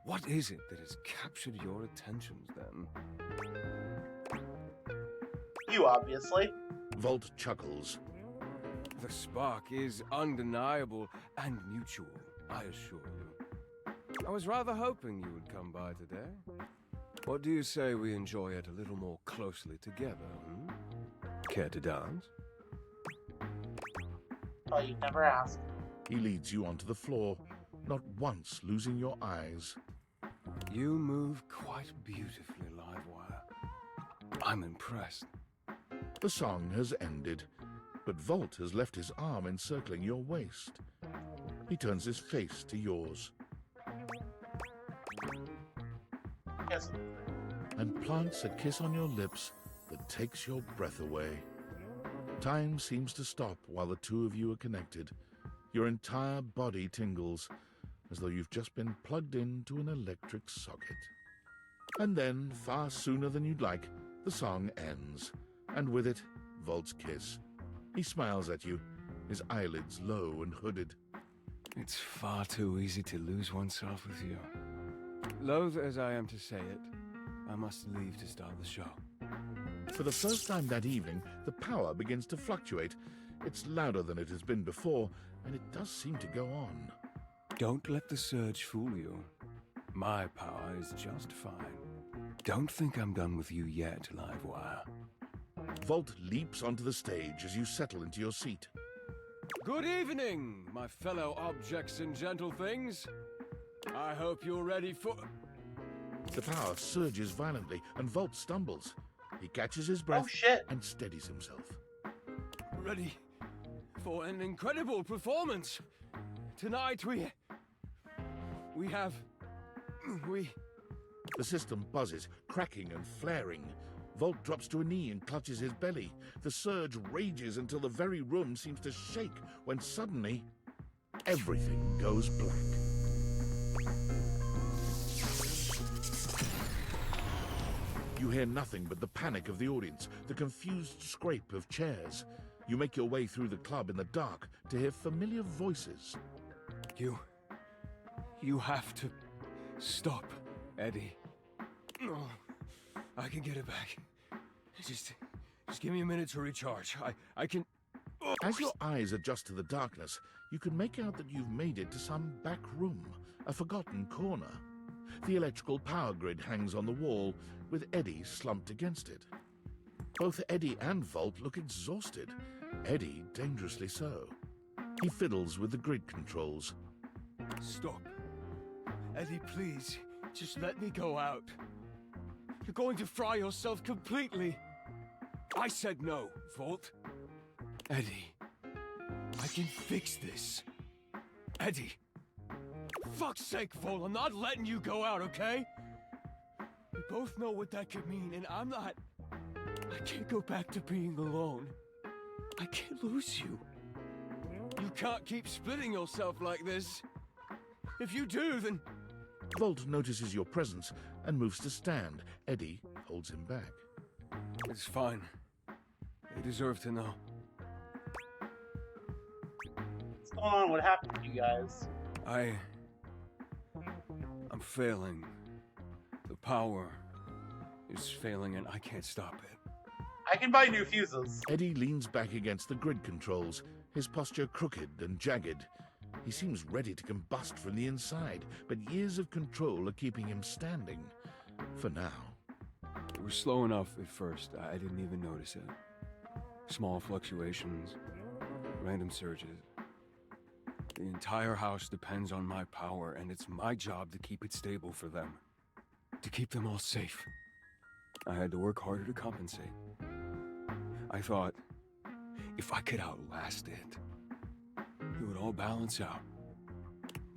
What is it that has captured your attentions, then? You, obviously. Volt chuckles. The spark is undeniable and mutual, I assure you. I was rather hoping you would come by today. What do you say we enjoy it a little more closely together, hmm? Care to dance? Oh, you've never asked. He leads you onto the floor, not once losing your eyes. You move quite beautifully, Livewire. I'm impressed. The song has ended, but Volt has left his arm encircling your waist. He turns his face to yours. Yes. and plants a kiss on your lips that takes your breath away. Time seems to stop while the two of you are connected. Your entire body tingles, as though you've just been plugged into an electric socket. And then, far sooner than you'd like, the song ends, and with it, Volt's kiss. He smiles at you, his eyelids low and hooded. It's far too easy to lose oneself with you. Loath as I am to say it, I must leave to start the show. For the first time that evening, the power begins to fluctuate. It's louder than it has been before, and it does seem to go on. Don't let the surge fool you. My power is just fine. Don't think I'm done with you yet, Livewire. Volt leaps onto the stage as you settle into your seat. Good evening, my fellow objects and gentle things. I hope you're ready for... The power surges violently, and Volt stumbles. He catches his breath and steadies himself. Ready for an incredible performance. Tonight we... The system buzzes, cracking and flaring. Volt drops to a knee and clutches his belly. The surge rages until the very room seems to shake, when suddenly, everything goes black. You hear nothing but the panic of the audience, the confused scrape of chairs. You make your way through the club in the dark to hear familiar voices. You have to stop, Eddie. Oh, I can get it back. Just give me a minute to recharge. I can... Oh. As your eyes adjust to the darkness, you can make out that you've made it to some back room, a forgotten corner. The electrical power grid hangs on the wall, with Eddie slumped against it. Both Eddie and Volt look exhausted, Eddie dangerously so. He fiddles with the grid controls. Stop. Eddie, please, just let me go out. You're going to fry yourself completely. I said no, Volt. Eddie, I can fix this. Eddie. Fuck's sake, Volt, I'm not letting you go out, okay? We both know what that could mean, and I'm not... I can't go back to being alone. I can't lose you. You can't keep splitting yourself like this. If you do, then... Volt notices your presence and moves to stand. Eddie holds him back. It's fine. They deserve to know. What's going on? What happened to you guys? I'm failing. The power is failing and I can't stop it. I can buy new fuses. Eddie leans back against the grid controls, his posture crooked and jagged. He seems ready to combust from the inside, but years of control are keeping him standing. For now. It was slow enough at first. I didn't even notice it. Small fluctuations, random surges. The entire house depends on my power, and it's my job to keep it stable for them. To keep them all safe. I had to work harder to compensate. I thought, if I could outlast it, it would all balance out.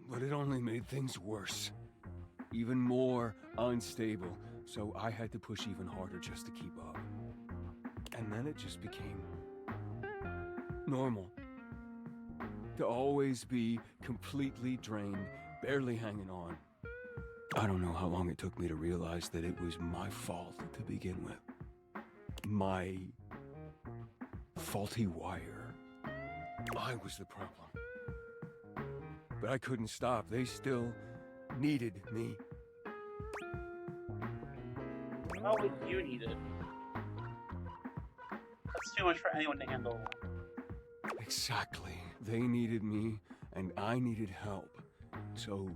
But it only made things worse. Even more unstable, so I had to push even harder just to keep up. And then it just became normal. To always be completely drained, barely hanging on. I don't know how long it took me to realize that it was my fault to begin with. My faulty wire. I was the problem. But I couldn't stop. They still needed me. How would you need it? That's too much for anyone to handle. Exactly. They needed me, and I needed help. So,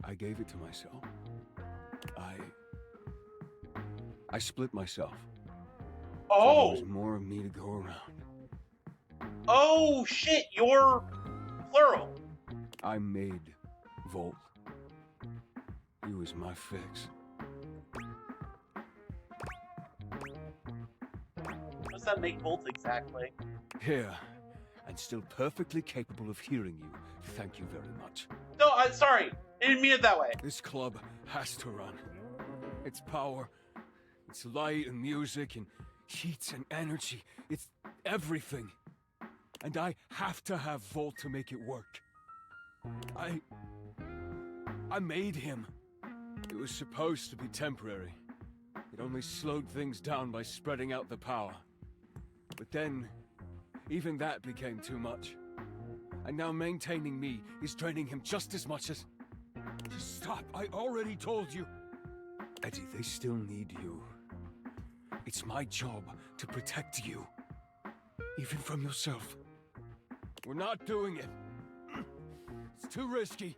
I gave it to myself. I split myself. Oh! So there was more of me to go around. Oh, shit! You're plural. I made Volt. He was my fix. What does that make Volt exactly? Here, and still perfectly capable of hearing you. Thank you very much. No, I'm sorry. I didn't mean it that way. This club has to run. It's power. It's light and music and heat and energy. It's everything. And I have to have Volt to make it work. I made him. It was supposed to be temporary. It only slowed things down by spreading out the power. But then, even that became too much. And now maintaining me is draining him just as much as... Just stop, I already told you. Eddie, they still need you. It's my job to protect you. Even from yourself. We're not doing it. It's too risky.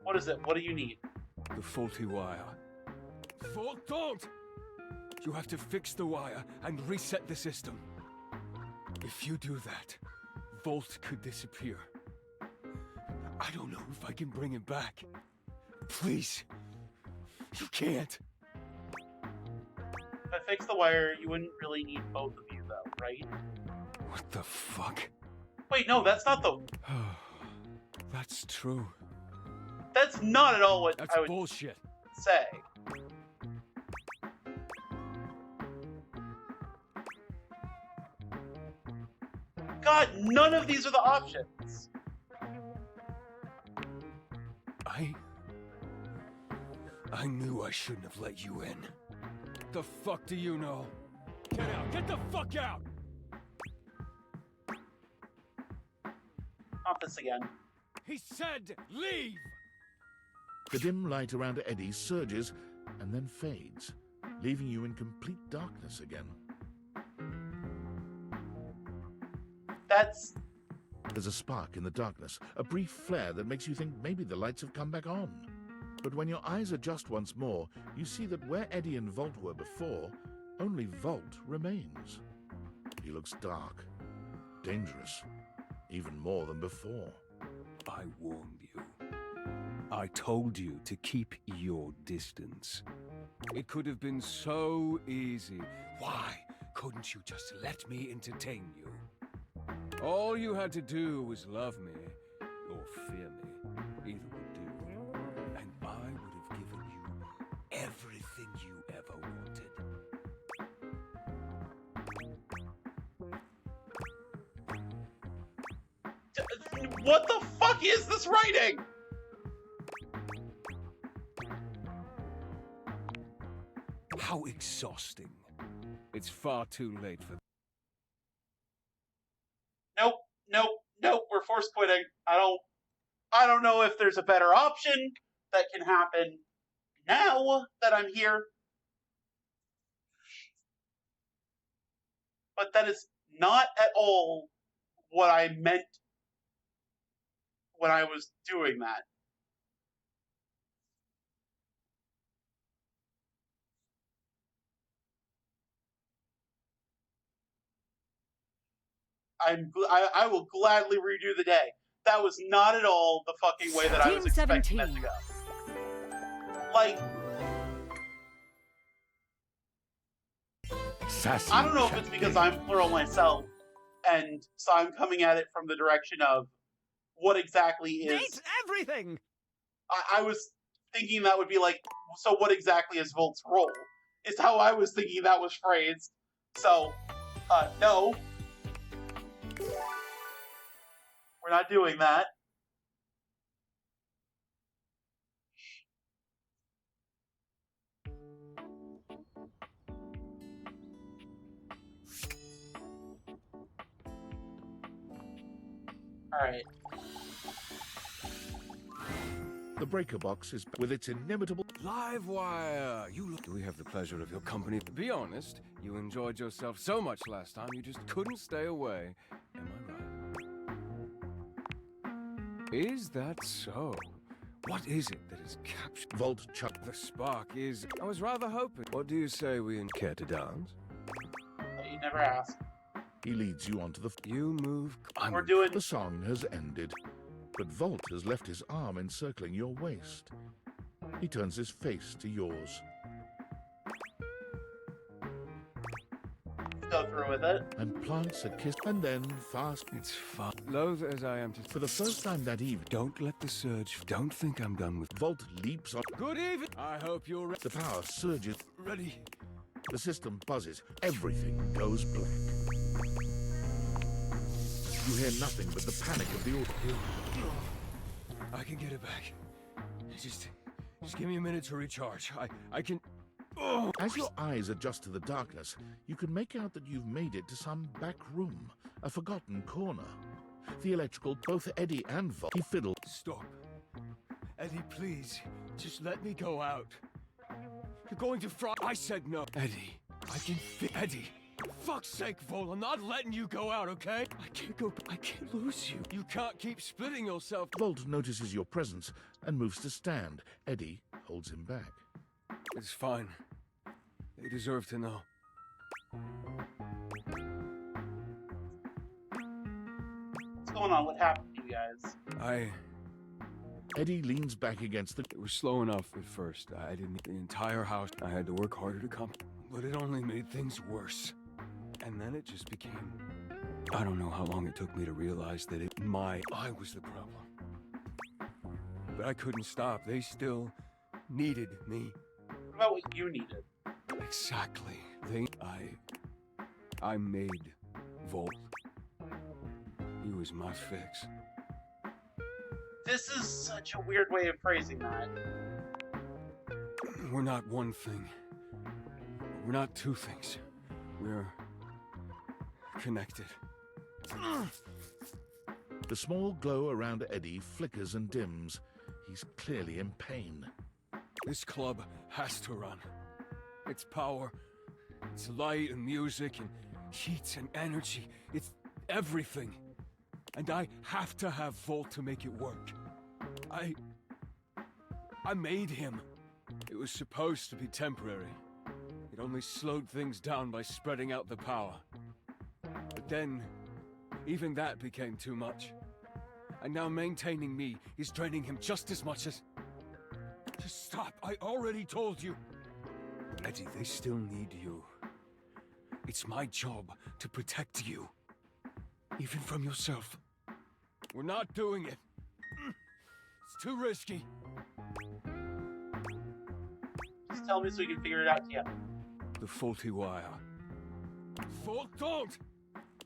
What is it? What do you need? The faulty wire. Volt, don't! You have to fix the wire and reset the system. If you do that, Volt could disappear. I don't know if I can bring him back. Please. You can't. If I fix the wire, you wouldn't really need both of you, though, right? What the fuck? Wait, no, that's not the... That's true. That's not at all what That's I would bullshit. say. God, none of these are the options. I knew I shouldn't have let you in. The fuck do you know? Get out! Get the fuck out! Not this again. He said leave! The dim light around Eddie surges and then fades, leaving you in complete darkness again. That's... There's a spark in the darkness, a brief flare that makes you think maybe the lights have come back on. But when your eyes adjust once more, you see that where Eddie and Volt were before, only Volt remains. He looks dark, dangerous, even more than before. I warned you. I told you to keep your distance. It could have been so easy. Why couldn't you just let me entertain you? All you had to do was love me, or fear me. Either would do. And I would have given you everything you ever wanted. What the fuck is this writing? How exhausting. It's far too late for... Nope, we're force quitting. I don't know if there's a better option that can happen now that I'm here. But that is not at all what I meant when I was doing that. I will gladly redo the day. That was not at all the fucking way that I was expecting that to go. Like, Sassy I don't know if it's because I'm plural myself, and so I'm coming at it from the direction of what exactly is... Date everything! I was thinking that would be like, so what exactly is Volt's role? Is how I was thinking that was phrased. So, no. We're not doing that. Alright. The breaker box is with its inimitable... Livewire! You look... Do we have the pleasure of your company? Be honest, you enjoyed yourself so much last time you just couldn't stay away. Am I right? Is that so? What is it that has captured... Volt Chuck. The spark is... I was rather hoping... What do you say we care to dance? You never asked. He leads you onto the... You move... We're doing... The song has ended, but Volt has left his arm encircling your waist. He turns his face to yours. go through with it. And plants a kiss, and then fast. It's fun. Loath as I am to... For the first time that evening, Don't let the surge... Don't think I'm done with... Volt leaps on. Good evening! I hope you're The power surges. ready. The system buzzes. Everything goes black. You hear nothing but the panic of the audio. I can get it back. Just give me a minute to recharge. I can... Oh! As your eyes adjust to the darkness, you can make out that you've made it to some back room, a forgotten corner. The electrical, both Eddie and Volt, he fiddled. Stop. Eddie, please. Just let me go out. You're going to fry... I said no. Eddie, I can fit... Eddie. For fuck's sake, Vol, I'm not letting you go out, okay? I can't go... I can't lose you. You can't keep splitting yourself. Volt notices your presence and moves to stand. Eddie holds him back. It's fine. They deserve to know. What's going on? What happened to you guys? Eddie leans back against the... It was slow enough at first. I didn't... The entire house, I had to work harder to come... But it only made things worse. And then it just became... I don't know how long it took me to realize that I was the problem. But I couldn't stop. They still needed me. What about what you needed? Exactly. I made Volt. He was my fix. This is such a weird way of phrasing that. We're not one thing. We're not two things. We're connected. The small glow around Eddie flickers and dims. He's clearly in pain. This club has to run. It's power, it's light and music and heat and energy. It's everything. And I have to have Volt to make it work. I made him. It was supposed to be temporary. It only slowed things down by spreading out the power. But then, even that became too much. And now maintaining me is draining him just as much as... Just stop, I already told you. Eddie, they still need you. It's my job to protect you. Even from yourself. We're not doing it. It's too risky. Just tell me so we can figure it out together. The faulty wire. Volt, don't!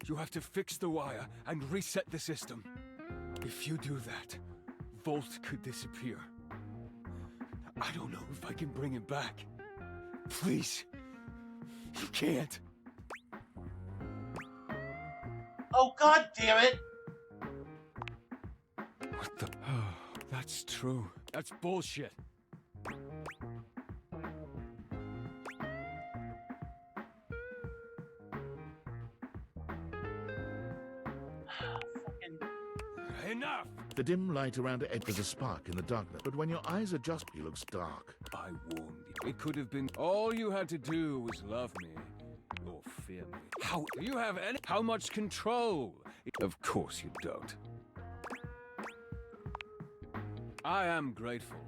You have to fix the wire and reset the system. If you do that, Volt could disappear. I don't know if I can bring him back. Please. You can't. Oh, god damn it! What the... Oh, that's true. That's bullshit. Enough! The dim light around Ed was a spark in the darkness, but when your eyes adjust, he looks dark. I warned you. It could have been... All you had to do was love me. Or fear me. How... Do you have any... How much control? Of course you don't. I am grateful.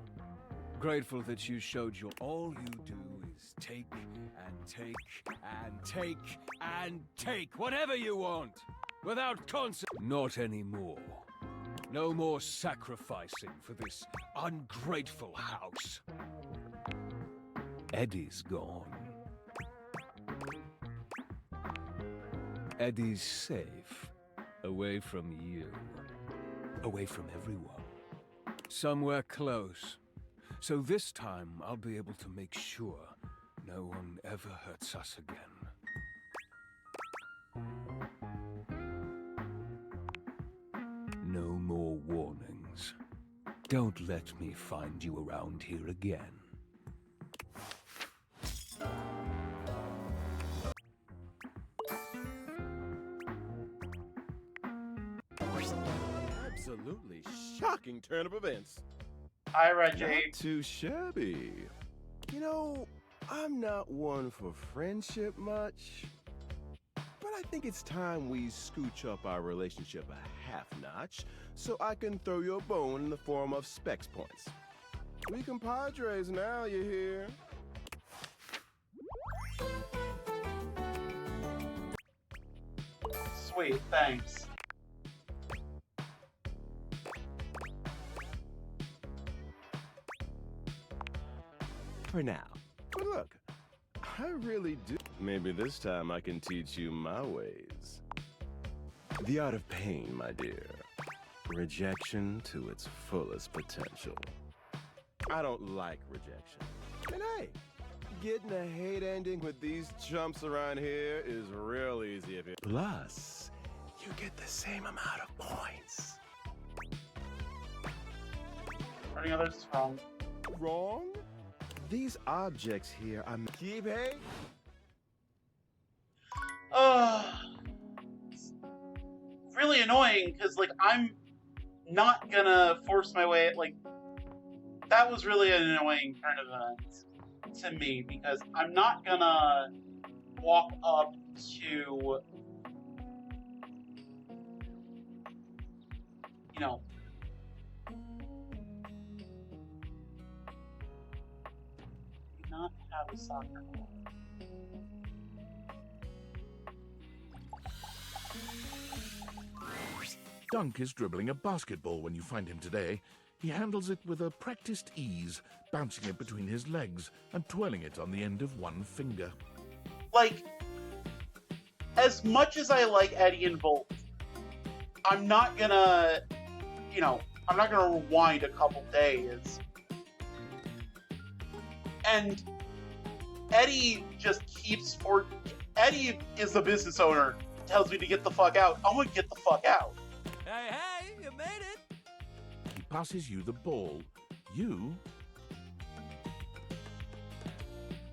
Grateful that you showed your... All you do is take and take and take and take whatever you want. Without Not anymore. No more sacrificing for this ungrateful house. Eddie's gone. Eddie's safe. Away from you. Away from everyone. Somewhere close. So this time I'll be able to make sure no one ever hurts us again. No more warnings. Don't let me find you around here again. Absolutely shocking turn of events. Hi, Reggie. Not too shabby. You know, I'm not one for friendship much, but I think it's time we scooch up our relationship a half notch so I can throw you a bone in the form of specs points. We compadres now, you hear? Sweet, thanks. For now. But look, I really do. Maybe this time I can teach you my ways. The art of pain, my dear. Rejection to its fullest potential. I don't like rejection. And hey, getting a hate ending with these chumps around here is real easy if you... Plus, you get the same amount of points. Any others is wrong. Wrong? These objects here are... Keep hey? It's really annoying, because, like, I'm not gonna force my way, like, that was really an annoying turn of events to me, because I'm not gonna walk up to, you know, not have a soccer ball. Dunk is dribbling a basketball when you find him today. He handles it with a practiced ease, bouncing it between his legs and twirling it on the end of one finger. Like, as much as I like Eddie and Volt, I'm not gonna, you know, I'm not gonna rewind a couple days. And Eddie just keeps for. Eddie is the business owner, tells me to get the fuck out. I'm gonna get the fuck out. Hey, you made it! He passes you the ball. You...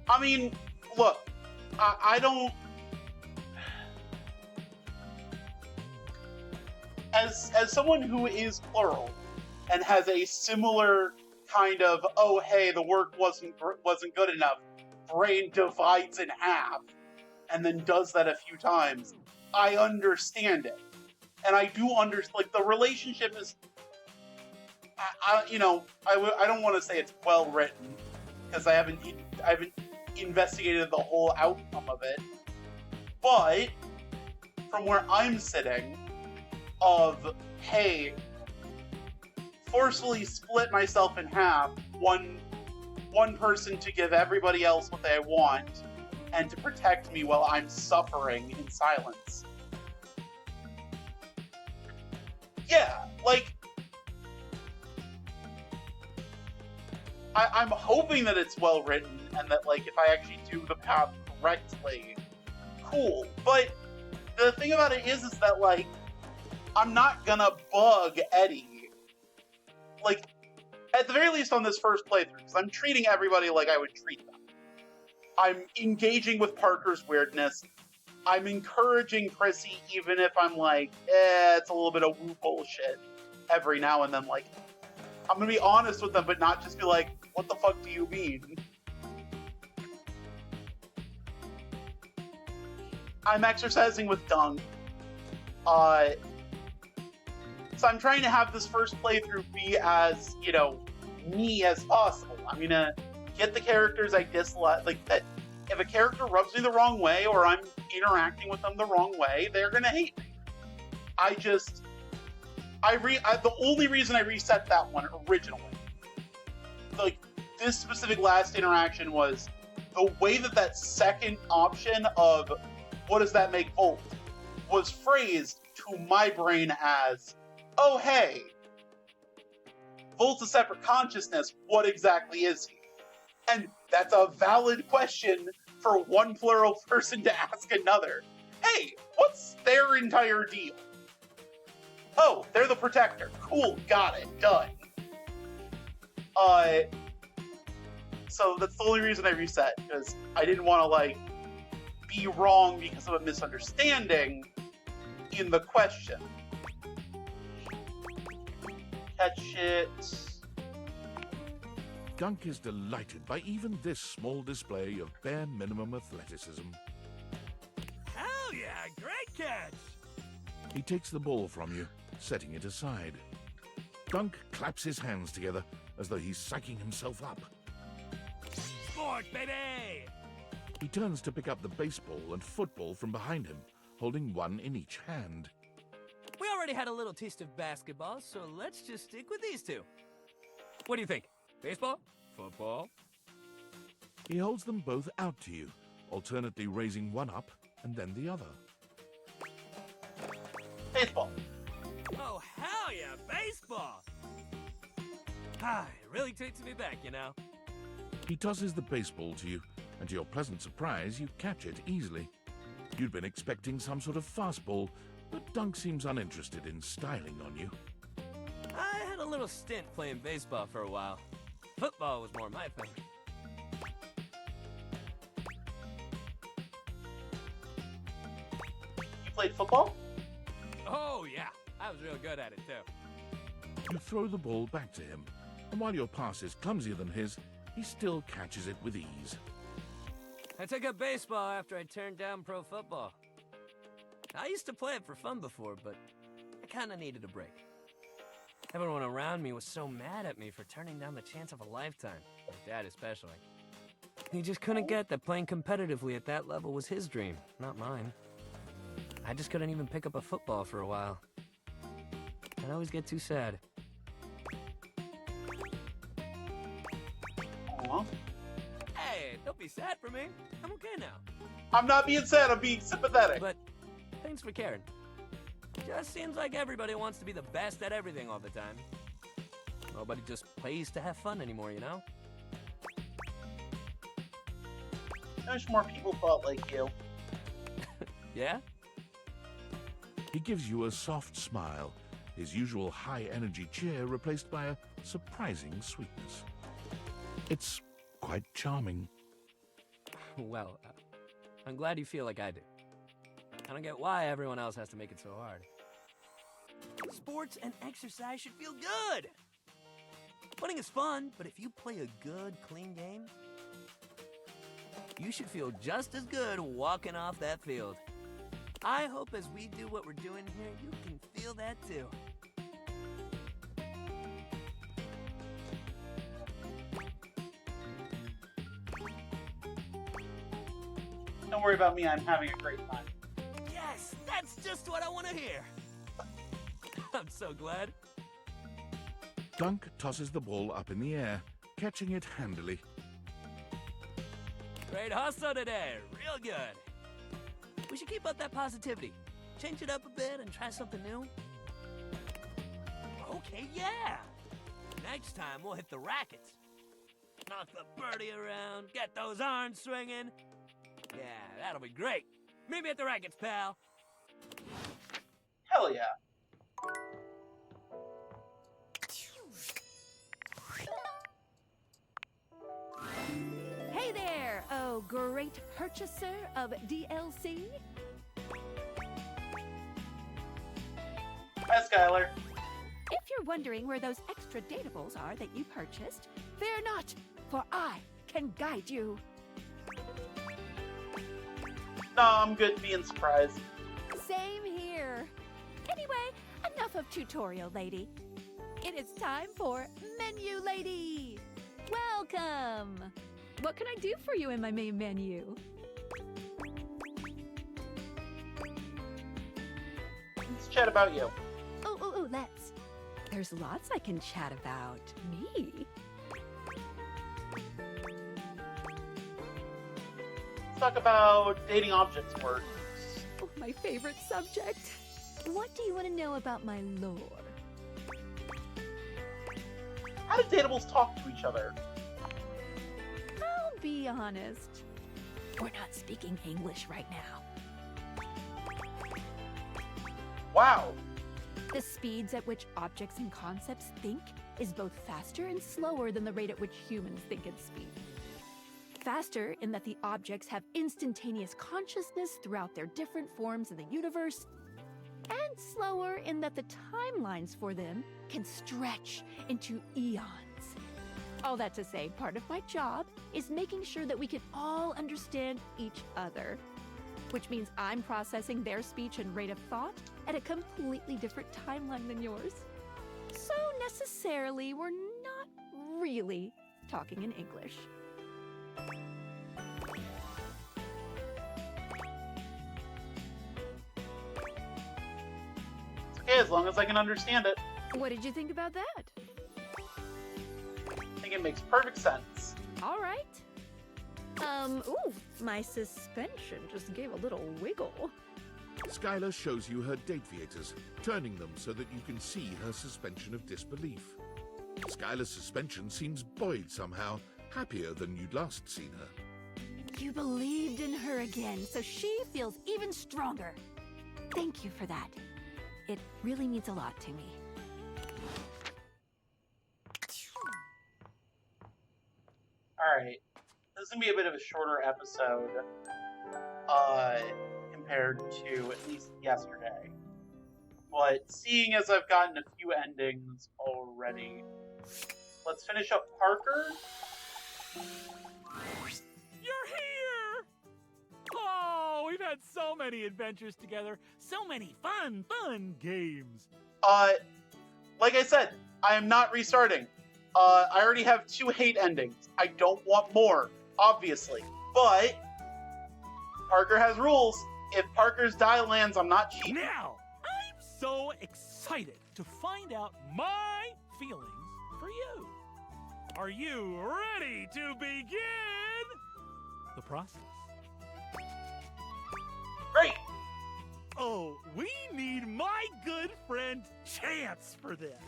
I mean, look, I don't... As someone who is plural and has a similar kind of, oh, hey, the work wasn't good enough, brain divides in half, and then does that a few times, I understand it. And I do understand, like, the relationship is, you know, I don't want to say it's well written, because I haven't investigated the whole outcome of it, but from where I'm sitting, of, hey, forcefully split myself in half, one person to give everybody else what they want, and to protect me while I'm suffering in silence. Yeah, like, I'm hoping that it's well written and that, like, if I actually do the path correctly, cool. But the thing about it is that, like, I'm not gonna bug Eddie. Like, at the very least on this first playthrough, because I'm treating everybody like I would treat them. I'm engaging with Parker's weirdness. I'm encouraging Prissy, even if I'm like, it's a little bit of woo bullshit every now and then. Like, I'm gonna be honest with them, but not just be like, what the fuck do you mean? I'm exercising with Dunk. So I'm trying to have this first playthrough be as, you know, me as possible. I'm gonna get the characters I dislike, like, that. If a character rubs me the wrong way, or I'm interacting with them the wrong way, they're gonna hate me. The only reason I reset that one originally, like, this specific last interaction, was the way that second option of what does that make Volt was phrased to my brain as, oh hey, Volt's a separate consciousness, what exactly is he? And that's a valid question for one plural person to ask another. Hey, what's their entire deal? Oh, they're the protector. Cool, got it, done. So that's the only reason I reset, because I didn't want to, like, be wrong because of a misunderstanding in the question. Catch it. Dunk is delighted by even this small display of bare minimum athleticism. Hell yeah, great catch! He takes the ball from you, setting it aside. Dunk claps his hands together as though he's psyching himself up. Sport, baby! He turns to pick up the baseball and football from behind him, holding one in each hand. We already had a little taste of basketball, so let's just stick with these two. What do you think? Baseball? Football? He holds them both out to you, alternately raising one up and then the other. Baseball. Oh, hell yeah, baseball! Ah, it really takes me back, you know. He tosses the baseball to you, and to your pleasant surprise, you catch it easily. You'd been expecting some sort of fastball, but Dunk seems uninterested in styling on you. I had a little stint playing baseball for a while. Football was more my thing. You played football? Oh, yeah. I was real good at it, too. You throw the ball back to him, and while your pass is clumsier than his, he still catches it with ease. I took up baseball after I turned down pro football. I used to play it for fun before, but I kinda needed a break. Everyone around me was so mad at me for turning down the chance of a lifetime, my dad especially. He just couldn't get that playing competitively at that level was his dream, not mine. I just couldn't even pick up a football for a while. I'd always get too sad. Aww. Hey, don't be sad for me. I'm okay now. I'm not being sad, I'm being sympathetic. But thanks for caring. Just seems like everybody wants to be the best at everything all the time. Nobody just plays to have fun anymore, you know? I wish more people thought like you. Yeah? He gives you a soft smile, his usual high-energy cheer replaced by a surprising sweetness. It's quite charming. Well, I'm glad you feel like I do. I don't get why everyone else has to make it so hard. Sports and exercise should feel good! Winning is fun, but if you play a good, clean game, you should feel just as good walking off that field. I hope as we do what we're doing here, you can feel that too. Don't worry about me, I'm having a great time. Yes, that's just what I want to hear. I'm so glad. Dunk tosses the ball up in the air, catching it handily. Great hustle today, real good. We should keep up that positivity. Change it up a bit and try something new. Okay, yeah. Next time we'll hit the rackets. Knock the birdie around, get those arms swinging. Yeah, that'll be great. Meet me at the rackets, pal. Hell yeah. Hey there, oh great purchaser of DLC. Hi, Skylar. If you're wondering where those extra datables are that you purchased, fear not, for I can guide you. No, I'm good being surprised. Same here. Anyway, enough of tutorial lady. It is time for Menu Lady. Welcome. What can I do for you in my main menu? Let's chat about you. Oh, let's. There's lots I can chat about. Me? Let's talk about dating objects words. Oh, my favorite subject. What do you want to know about my lore? How do datables talk to each other? I'll be honest. We're not speaking English right now. Wow. The speeds at which objects and concepts think is both faster and slower than the rate at which humans think and speak. Faster in that the objects have instantaneous consciousness throughout their different forms in the universe, and slower in that the timelines for them can stretch into eons. All that to say, part of my job is making sure that we can all understand each other, which means I'm processing their speech and rate of thought at a completely different timeline than yours. So necessarily, we're not really talking in English. okay, as long as I can understand it. What did you think about that? I think it makes perfect sense. All right. Ooh, my suspension just gave a little wiggle. Skylar shows you her dateviators, turning them so that you can see her suspension of disbelief. Skylar's suspension seems buoyed somehow, happier than you'd last seen her. You believed in her again, so she feels even stronger. Thank you for that. It really means a lot to me. Alright. This is going to be a bit of a shorter episode compared to at least yesterday. But seeing as I've gotten a few endings already, let's finish up Parker. You're here! Oh, we've had so many adventures together. So many fun games. Like I said, I am not restarting. I already have 2 hate endings. I don't want more, obviously. But Parker has rules. If Parker's die lands, I'm not cheating. Now, I'm so excited to find out my feelings for you. Are you ready to begin the process? Great! Oh, we need my good friend Chance for this.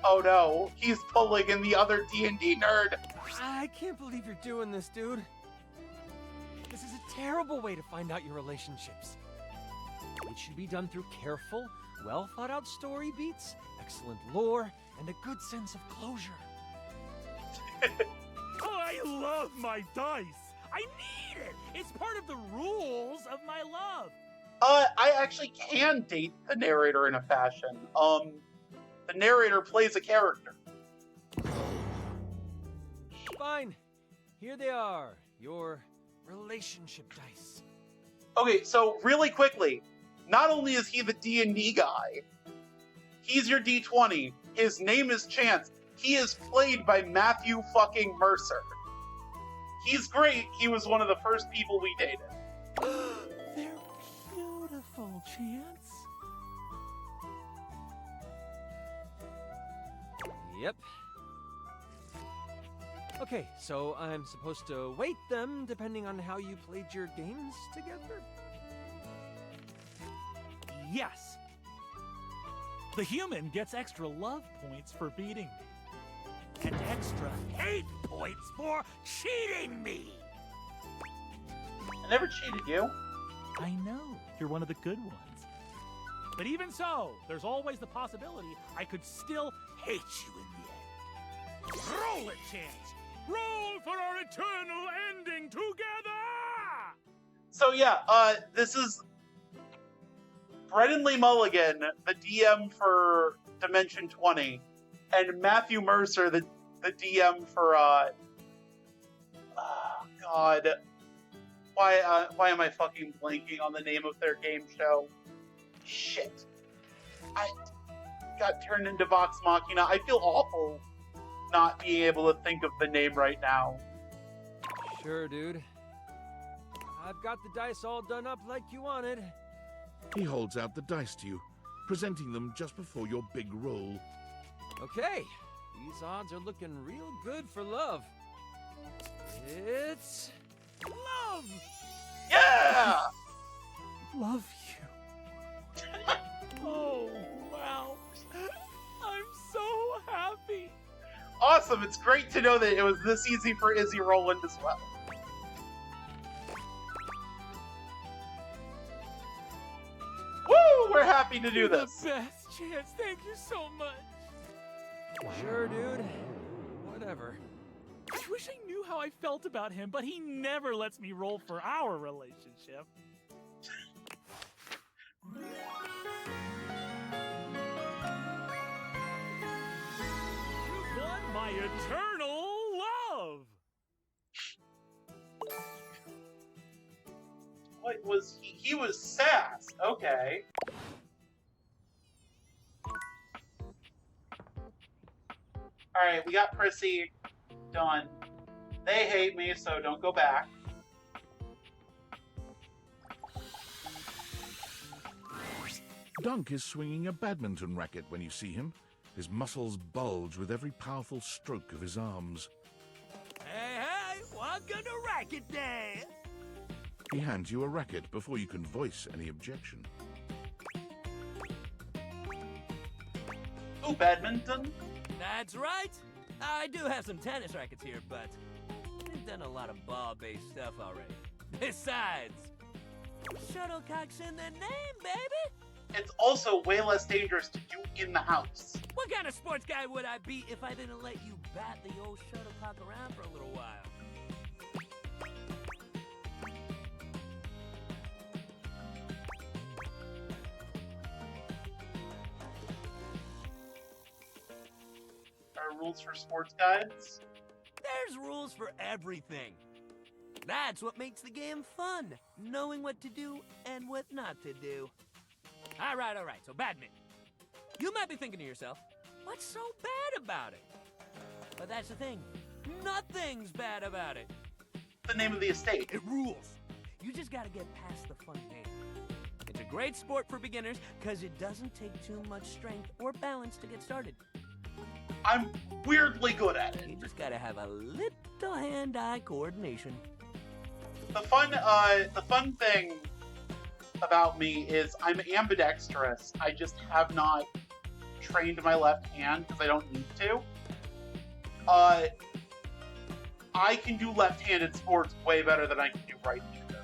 Oh no, he's pulling in the other D&D nerd. I can't believe you're doing this, dude. This is a terrible way to find out your relationships. It should be done through careful, well-thought-out story beats, excellent lore, and a good sense of closure. I love my dice. I need it. It's part of the rules of my love. I actually can date the narrator in a fashion. The narrator plays a character. Fine. Here they are. Your relationship dice. Okay, so really quickly, not only is he the D&D guy, he's your D20. His name is Chance. He is played by Matthew fucking Mercer. He's great. He was one of the first people we dated. They're beautiful, Chance. Yep. Okay, so I'm supposed to weight them depending on how you played your games together? Yes. The human gets extra love points for beating me. And extra hate points for cheating me. I never cheated you. I know. You're one of the good ones. But even so, there's always the possibility I could still hate you in the end. Roll it, Chance! Roll for our eternal ending together! So yeah, this is Brennan Lee Mulligan, the DM for Dimension 20, and Matthew Mercer, the DM for God. Why am I fucking blanking on the name of their game show? Shit. I got turned into Vox Machina. I feel awful not being able to think of the name right now. Sure, dude. I've got the dice all done up like you wanted. He holds out the dice to you, presenting them just before your big roll. Okay, these odds are looking real good for love. It's love! Yeah! Love you. Oh, wow. I'm so happy. Awesome, it's great to know that it was this easy for Izzy Rowland as well. Woo! We're happy to do You're this. The best, Chance. Thank you so much. Sure, dude. Whatever. I wish I knew how I felt about him, but he never lets me roll for our relationship. You won my eternal love! What was he? He was sass. Okay. Alright, we got Prissy. Done. They hate me, so don't go back. Dunk is swinging a badminton racket when you see him. His muscles bulge with every powerful stroke of his arms. Hey, hey, welcome to Racket Day! He hands you a racket before you can voice any objection. Oh, badminton? That's right. I do have some tennis rackets here, but we've done a lot of ball-based stuff already. Besides, shuttlecock's in the name, baby! It's also way less dangerous to do in the house. What kind of sports guy would I be if I didn't let you bat the old shuttlecock around for a little while? Are rules for sports guides? There's rules for everything. That's what makes the game fun, knowing what to do and what not to do. All right, so badminton. You might be thinking to yourself, what's so bad about it? But that's the thing, nothing's bad about it. The name of the estate. It rules. You just gotta get past the fun game. It's a great sport for beginners because it doesn't take too much strength or balance to get started. I'm weirdly good at it. You just gotta have a little hand-eye coordination. The fun thing about me is I'm ambidextrous. I just have not trained my left hand because I don't need to. I can do left-handed sports way better than I can do right-handed.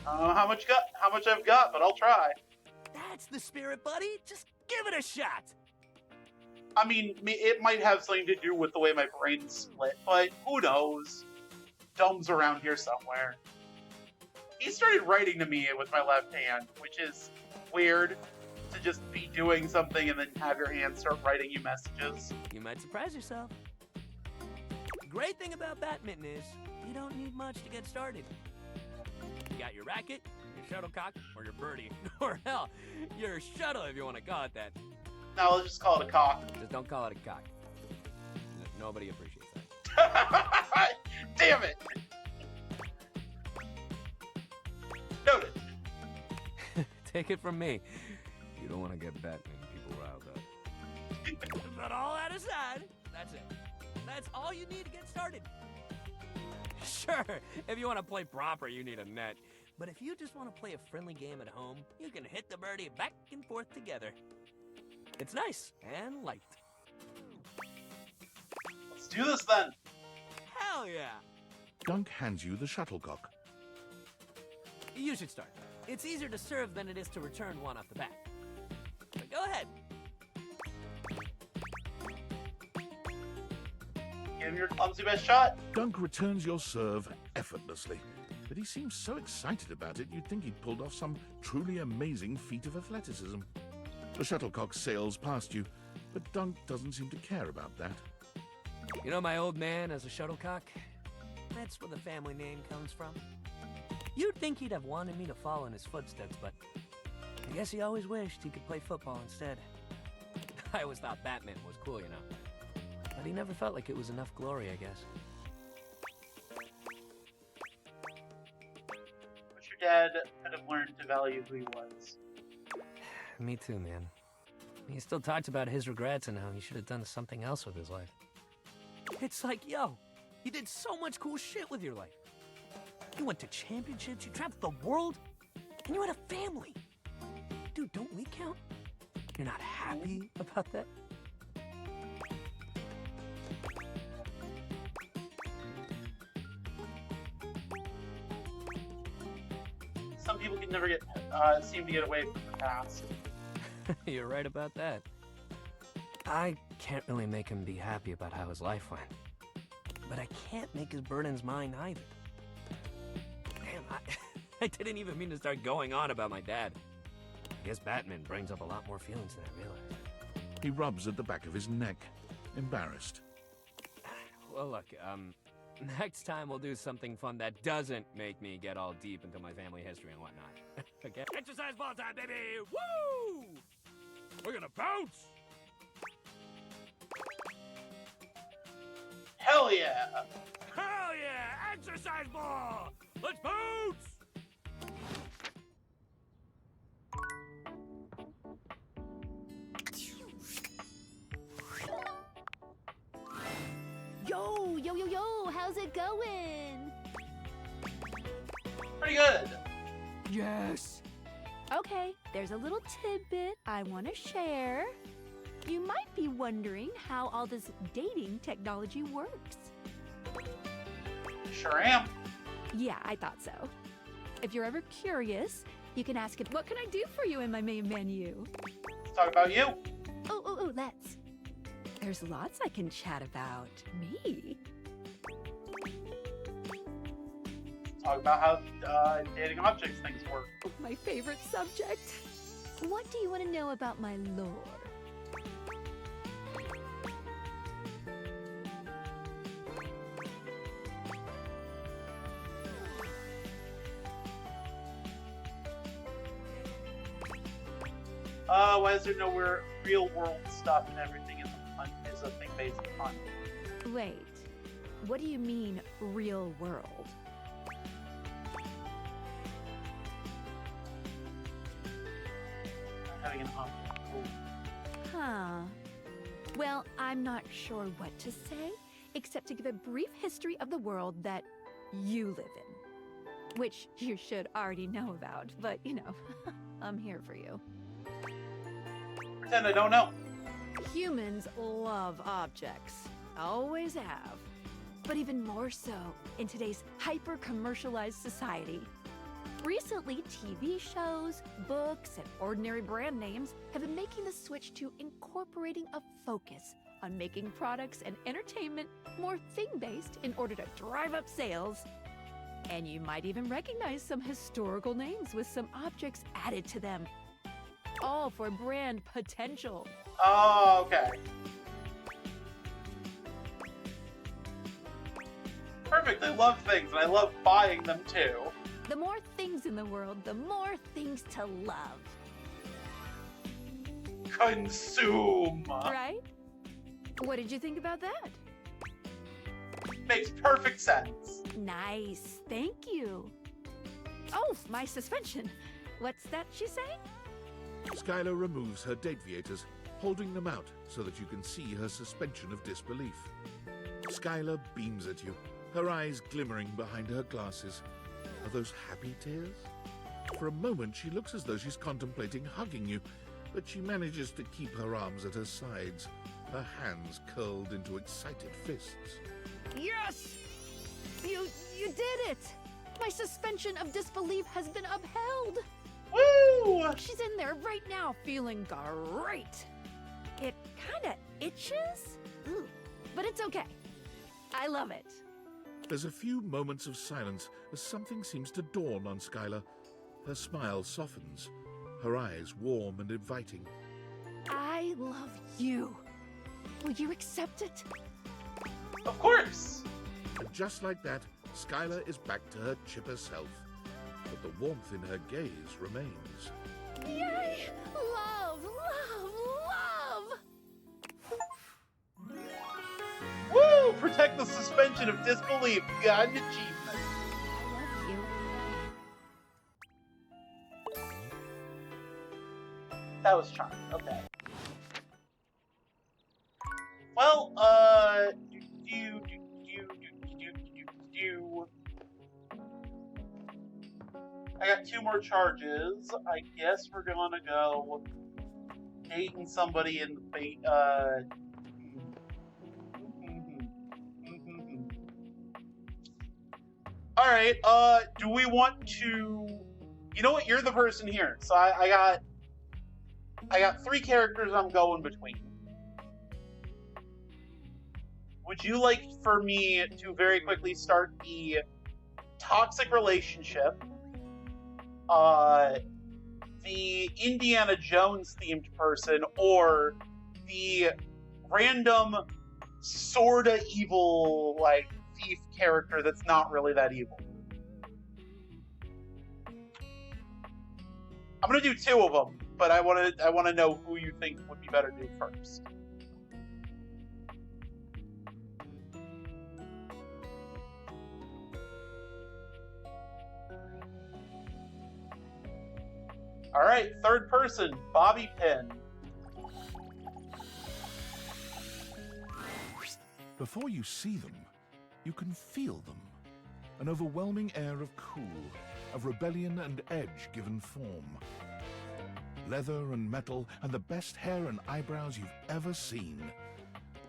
I don't know how much I've got, but I'll try. That's the spirit, buddy. Just give it a shot. I mean, it might have something to do with the way my brain's split, but who knows? Dome's around here somewhere. He started writing to me with my left hand, which is weird to just be doing something and then have your hand start writing you messages. You might surprise yourself. The great thing about badminton is you don't need much to get started. You got your racket, your shuttlecock, or your birdie, or hell, your shuttle if you want to call it that. No, let's just call it a cock. Just don't call it a cock. Nobody appreciates that. Damn it! Noted. Take it from me. You don't want to get badminton people riled up. But all that aside, that's it. That's all you need to get started. Sure, if you want to play proper, you need a net. But if you just want to play a friendly game at home, you can hit the birdie back and forth together. It's nice and light. Let's do this then. Hell yeah. Dunk hands you the shuttlecock. You should start. It's easier to serve than it is to return one off the bat. But go ahead. Give him your clumsy best shot. Dunk returns your serve effortlessly, but he seems so excited about it you'd think he'd pulled off some truly amazing feat of athleticism. The shuttlecock sails past you, but Dunk doesn't seem to care about that. You know my old man as a shuttlecock? That's where the family name comes from. You'd think he'd have wanted me to follow in his footsteps, but I guess he always wished he could play football instead. I always thought badminton was cool, you know. But he never felt like it was enough glory, I guess. Wish your dad could have learned to value who he was. Me too, man. He still talks about his regrets and how he should have done something else with his life. It's like, yo, you did so much cool shit with your life. You went to championships, you traveled the world, and you had a family. Dude, don't we count? You're not happy about that? Some people can never seem to get away from the past. You're right about that. I can't really make him be happy about how his life went. But I can't make his burdens mine either. Damn, I didn't even mean to start going on about my dad. I guess badminton brings up a lot more feelings than I realized. He rubs at the back of his neck, embarrassed. Well, look, next time we'll do something fun that doesn't make me get all deep into my family history and whatnot. Okay? Exercise ball time, baby! Woo! We're gonna bounce! Hell yeah! Hell yeah! Exercise ball! Let's bounce! How's it going? Pretty good. Yes. Okay, there's a little tidbit I want to share. You might be wondering how all this dating technology works. Sure am. Yeah, I thought so. If you're ever curious, you can ask it, what can I do for you in my main menu? Let's talk about you. Oh, let's. There's lots I can chat about. Me? Talk about how dating objects things work. My favorite subject. What do you want to know about my lore? Why is there no real world stuff and everything is a thing based on? Wait, what do you mean, real world? Having an object. Cool. Huh. Well, I'm not sure what to say, except to give a brief history of the world that you live in. Which you should already know about, but you know, I'm here for you. Pretend I don't know. Humans love objects. Always have. But even more so in today's hyper-commercialized society. Recently, TV shows, books, and ordinary brand names have been making the switch to incorporating a focus on making products and entertainment more thing-based in order to drive up sales. And you might even recognize some historical names with some objects added to them. All for brand potential. Oh, okay. Perfect. I love things, and I love buying them too. The more things in the world, the more things to love. Consume. Right? What did you think about that? Makes perfect sense. Nice. Thank you. Oh, my suspension. What's that she's saying? Skylar removes her dateviators, holding them out so that you can see her suspension of disbelief. Skylar beams at you, her eyes glimmering behind her glasses. Are those happy tears? For a moment, she looks as though she's contemplating hugging you, but she manages to keep her arms at her sides, her hands curled into excited fists. Yes! You did it! My suspension of disbelief has been upheld! Woo! She's in there right now feeling great! It kinda itches? Ooh, but it's okay. I love it. There's a few moments of silence as something seems to dawn on Skylar. Her smile softens, her eyes warm and inviting. I love you. Will you accept it? Of course! And just like that, Skylar is back to her chipper self. But the warmth in her gaze remains. Yay! Love, love, love! Woo! Protect the suspension of disbelief. Got an achievement. I love you. That was charming. Okay. Well, I got 2 more charges. I guess we're gonna go dating somebody in the All right. Do we want to? You know what? You're the person here, so I got 3 characters I'm going between. Would you like for me to very quickly start the toxic relationship, the Indiana Jones themed person, or the random sorta evil like thief character that's not really that evil? I'm gonna do 2 of them, but I wanna know who you think would be better to do first. All right, 3rd person, Bobby Pin. Before you see them, You can feel them. An overwhelming air of cool, of rebellion and edge given form. Leather and metal, and the best hair and eyebrows you've ever seen.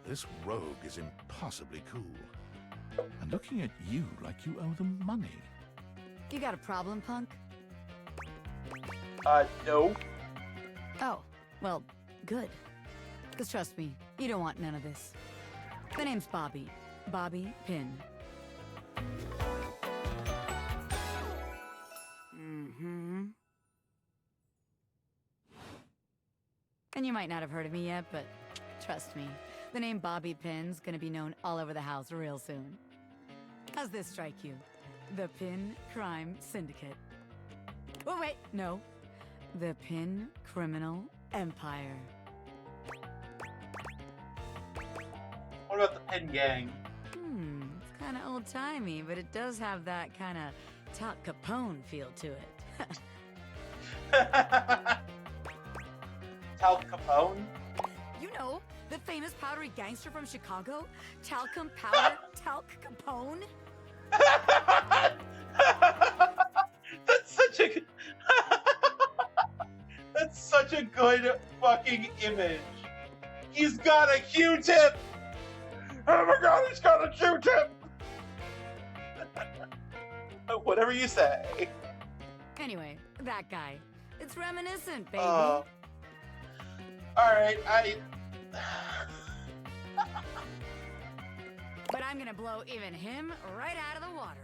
This rogue is impossibly cool. And looking at you like you owe them money. You got a problem, punk? No. Oh, well, good. Because trust me, you don't want none of this. My name's Bobby. Bobby Pin. And you might not have heard of me yet, but trust me, the name Bobby Pin's gonna be known all over the house real soon. How's this strike you? The Pin Crime Syndicate. Oh, wait, no. The Pin Criminal Empire. What about the Pin Gang? It's kind of old-timey, but it does have that kind of Tal Capone feel to it. Tal Capone? You know, the famous powdery gangster from Chicago? Talcum Powder Talc Capone? That's such a... That's such a good fucking image. He's got a Q-tip! Oh my god, he's got a Q-tip! Whatever you say. Anyway, that guy. It's reminiscent, baby. Alright, But I'm gonna blow even him right out of the water.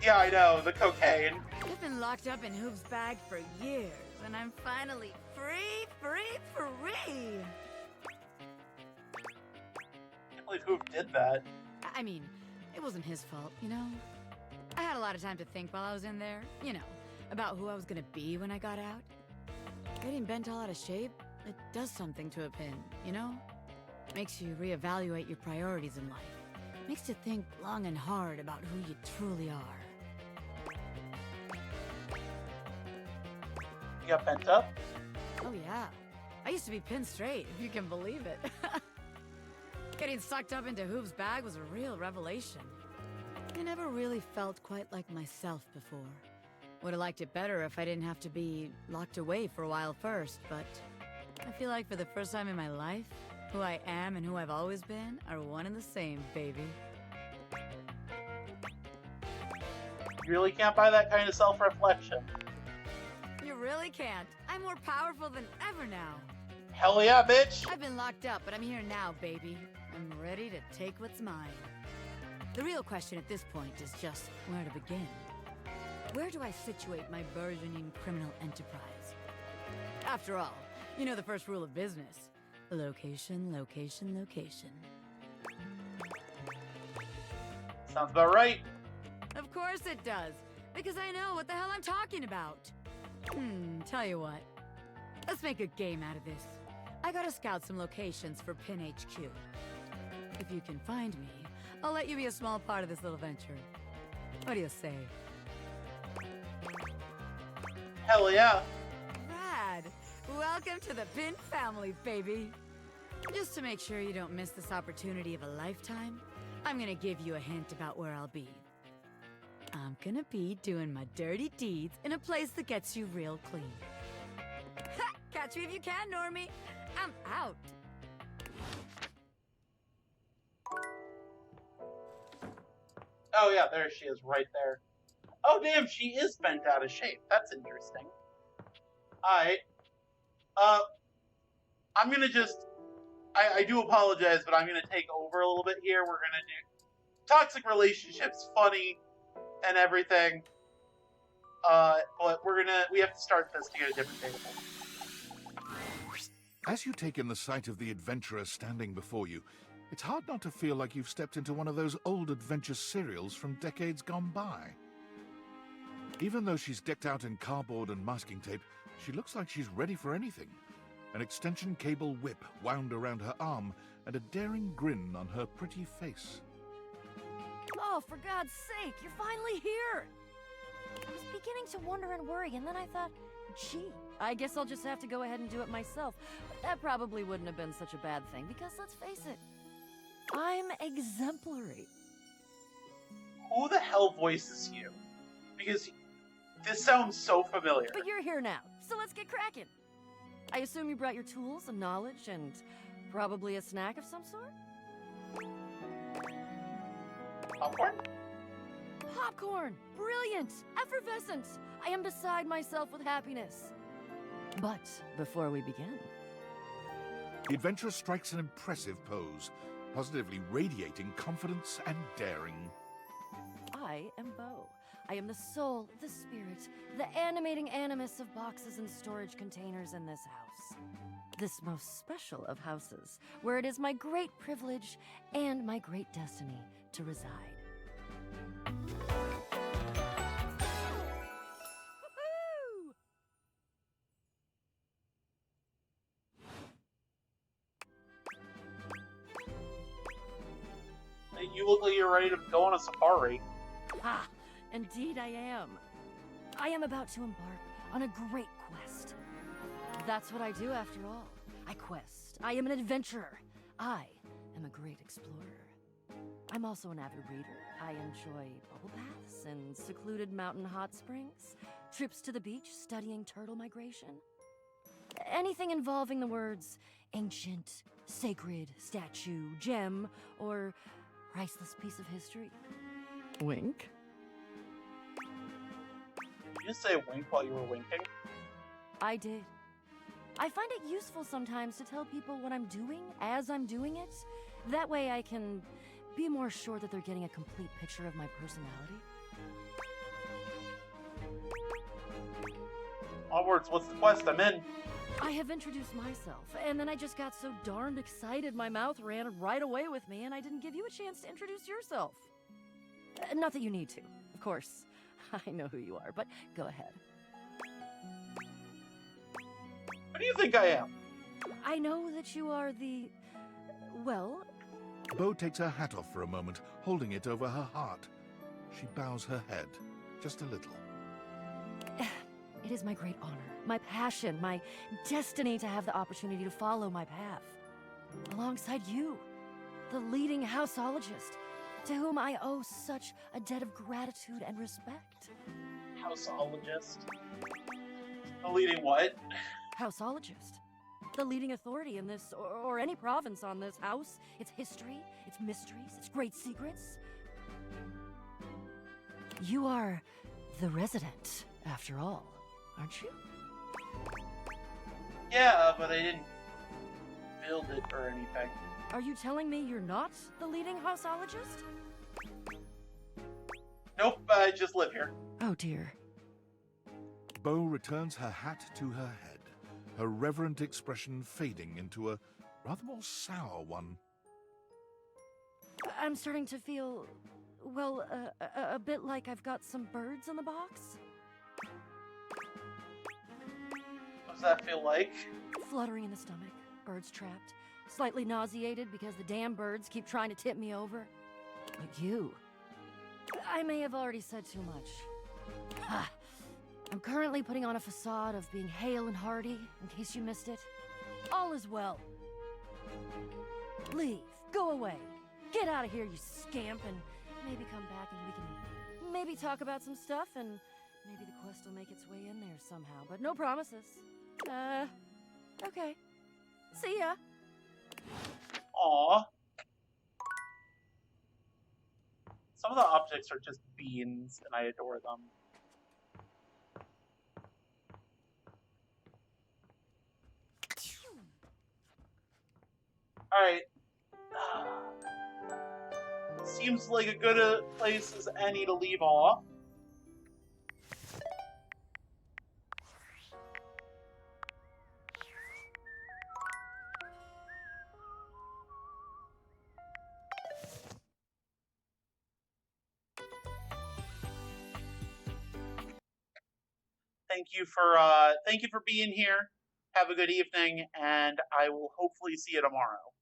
Yeah, I know, the cocaine. I've been locked up in Hoop's bag for years, and I'm finally free! I can't believe Hoop did that. I mean, it wasn't his fault, you know? I had a lot of time to think while I was in there, you know, about who I was gonna be when I got out. Getting bent all out of shape, it does something to a pin, you know? Makes you reevaluate your priorities in life. Makes you think long and hard about who you truly are. You got bent up? Oh yeah. I used to be pinned straight, if you can believe it. Getting sucked up into Hoop's bag was a real revelation. I never really felt quite like myself before. Would have liked it better if I didn't have to be locked away for a while first, but I feel like for the first time in my life, who I am and who I've always been are one and the same, baby. You really can't buy that kind of self-reflection. You really can't. I'm more powerful than ever now. Hell yeah, bitch! I've been locked up, but I'm here now, baby. I'm ready to take what's mine. The real question at this point is just where to begin. Where do I situate my burgeoning criminal enterprise? After all, you know the first rule of business. Location, location, location. Sounds about right. Of course it does, because I know what the hell I'm talking about. Tell you what. Let's make a game out of this. I gotta scout some locations for Pin HQ. If you can find me, I'll let you be a small part of this little venture. What do you say? Hell yeah. Rad! Welcome to the Pin family, baby! Just to make sure you don't miss this opportunity of a lifetime, I'm gonna give you a hint about where I'll be. I'm gonna be doing my dirty deeds in a place that gets you real clean. Ha! Catch me if you can, Normie! I'm out! Oh yeah, there she is, right there. Oh damn, she is bent out of shape. That's interesting. Alright. I'm gonna just... I do apologize, but I'm gonna take over a little bit here. We're gonna do... Toxic relationships, funny, and everything. But we have to start this to get a different table. As you take in the sight of the adventurer standing before you, it's hard not to feel like you've stepped into one of those old adventure serials from decades gone by. Even though she's decked out in cardboard and masking tape, she looks like she's ready for anything. An extension cable whip wound around her arm and a daring grin on her pretty face. Oh, for God's sake, you're finally here! I was beginning to wonder and worry, and then I thought, gee, I guess I'll just have to go ahead and do it myself. But that probably wouldn't have been such a bad thing, because let's face it, I'm exemplary. Who the hell voices you? Because this sounds so familiar. But you're here now, so let's get cracking. I assume you brought your tools and knowledge and probably a snack of some sort? Popcorn? Popcorn! Brilliant! Effervescent! I am beside myself with happiness. But before we begin... The adventurer strikes an impressive pose, positively radiating confidence and daring. I am Bo. I am the soul, the spirit, the animating animus of boxes and storage containers in this house. This most special of houses, where it is my great privilege and my great destiny to reside. Woohoo! You look like you're ready to go on a safari. Ah, indeed I am. I am about to embark on a great quest. That's what I do after all. I quest. I am an adventurer. I am a great explorer. I'm also an avid reader. I enjoy bubble baths and secluded mountain hot springs, trips to the beach studying turtle migration. Anything involving the words ancient, sacred, statue, gem, or priceless piece of history. Wink. Did you say wink while you were winking? I did. I find it useful sometimes to tell people what I'm doing as I'm doing it. That way I can be more sure that they're getting a complete picture of my personality. Onwards, what's the quest? I'm in. I have introduced myself, and then I just got so darned excited my mouth ran right away with me, and I didn't give you a chance to introduce yourself. Not that you need to, of course. I know who you are, but go ahead. Who do you think I am? I know that you are the... well... Bo takes her hat off for a moment, holding it over her heart. She bows her head, just a little. It is my great honor, my passion, my destiny to have the opportunity to follow my path. Alongside you, the leading houseologist, to whom I owe such a debt of gratitude and respect. Houseologist? The leading what? Houseologist. The leading authority in this, or any province on this house, its history, its mysteries, its great secrets. You are the resident, after all, aren't you? Yeah, but I didn't build it or anything. Are you telling me you're not the leading houseologist? Nope, I just live here. Oh dear. Bo returns her hat to her head, her reverent expression fading into a rather more sour one. I'm starting to feel, well, a bit like I've got some birds in the box. What does that feel like? Fluttering in the stomach, birds trapped, slightly nauseated because the damn birds keep trying to tip me over. But you... I may have already said too much. Ah, I'm currently putting on a facade of being hale and hearty, in case you missed it. All is well. Leave. Go away. Get out of here, you scamp, and maybe come back and we can maybe talk about some stuff, and maybe the quest will make its way in there somehow, but no promises. Okay. See ya. Aww. Some of the objects are just beans, and I adore them. Alright. Seems like a good place as any to leave off. Thank you for being here. Have a good evening, and I will hopefully see you tomorrow.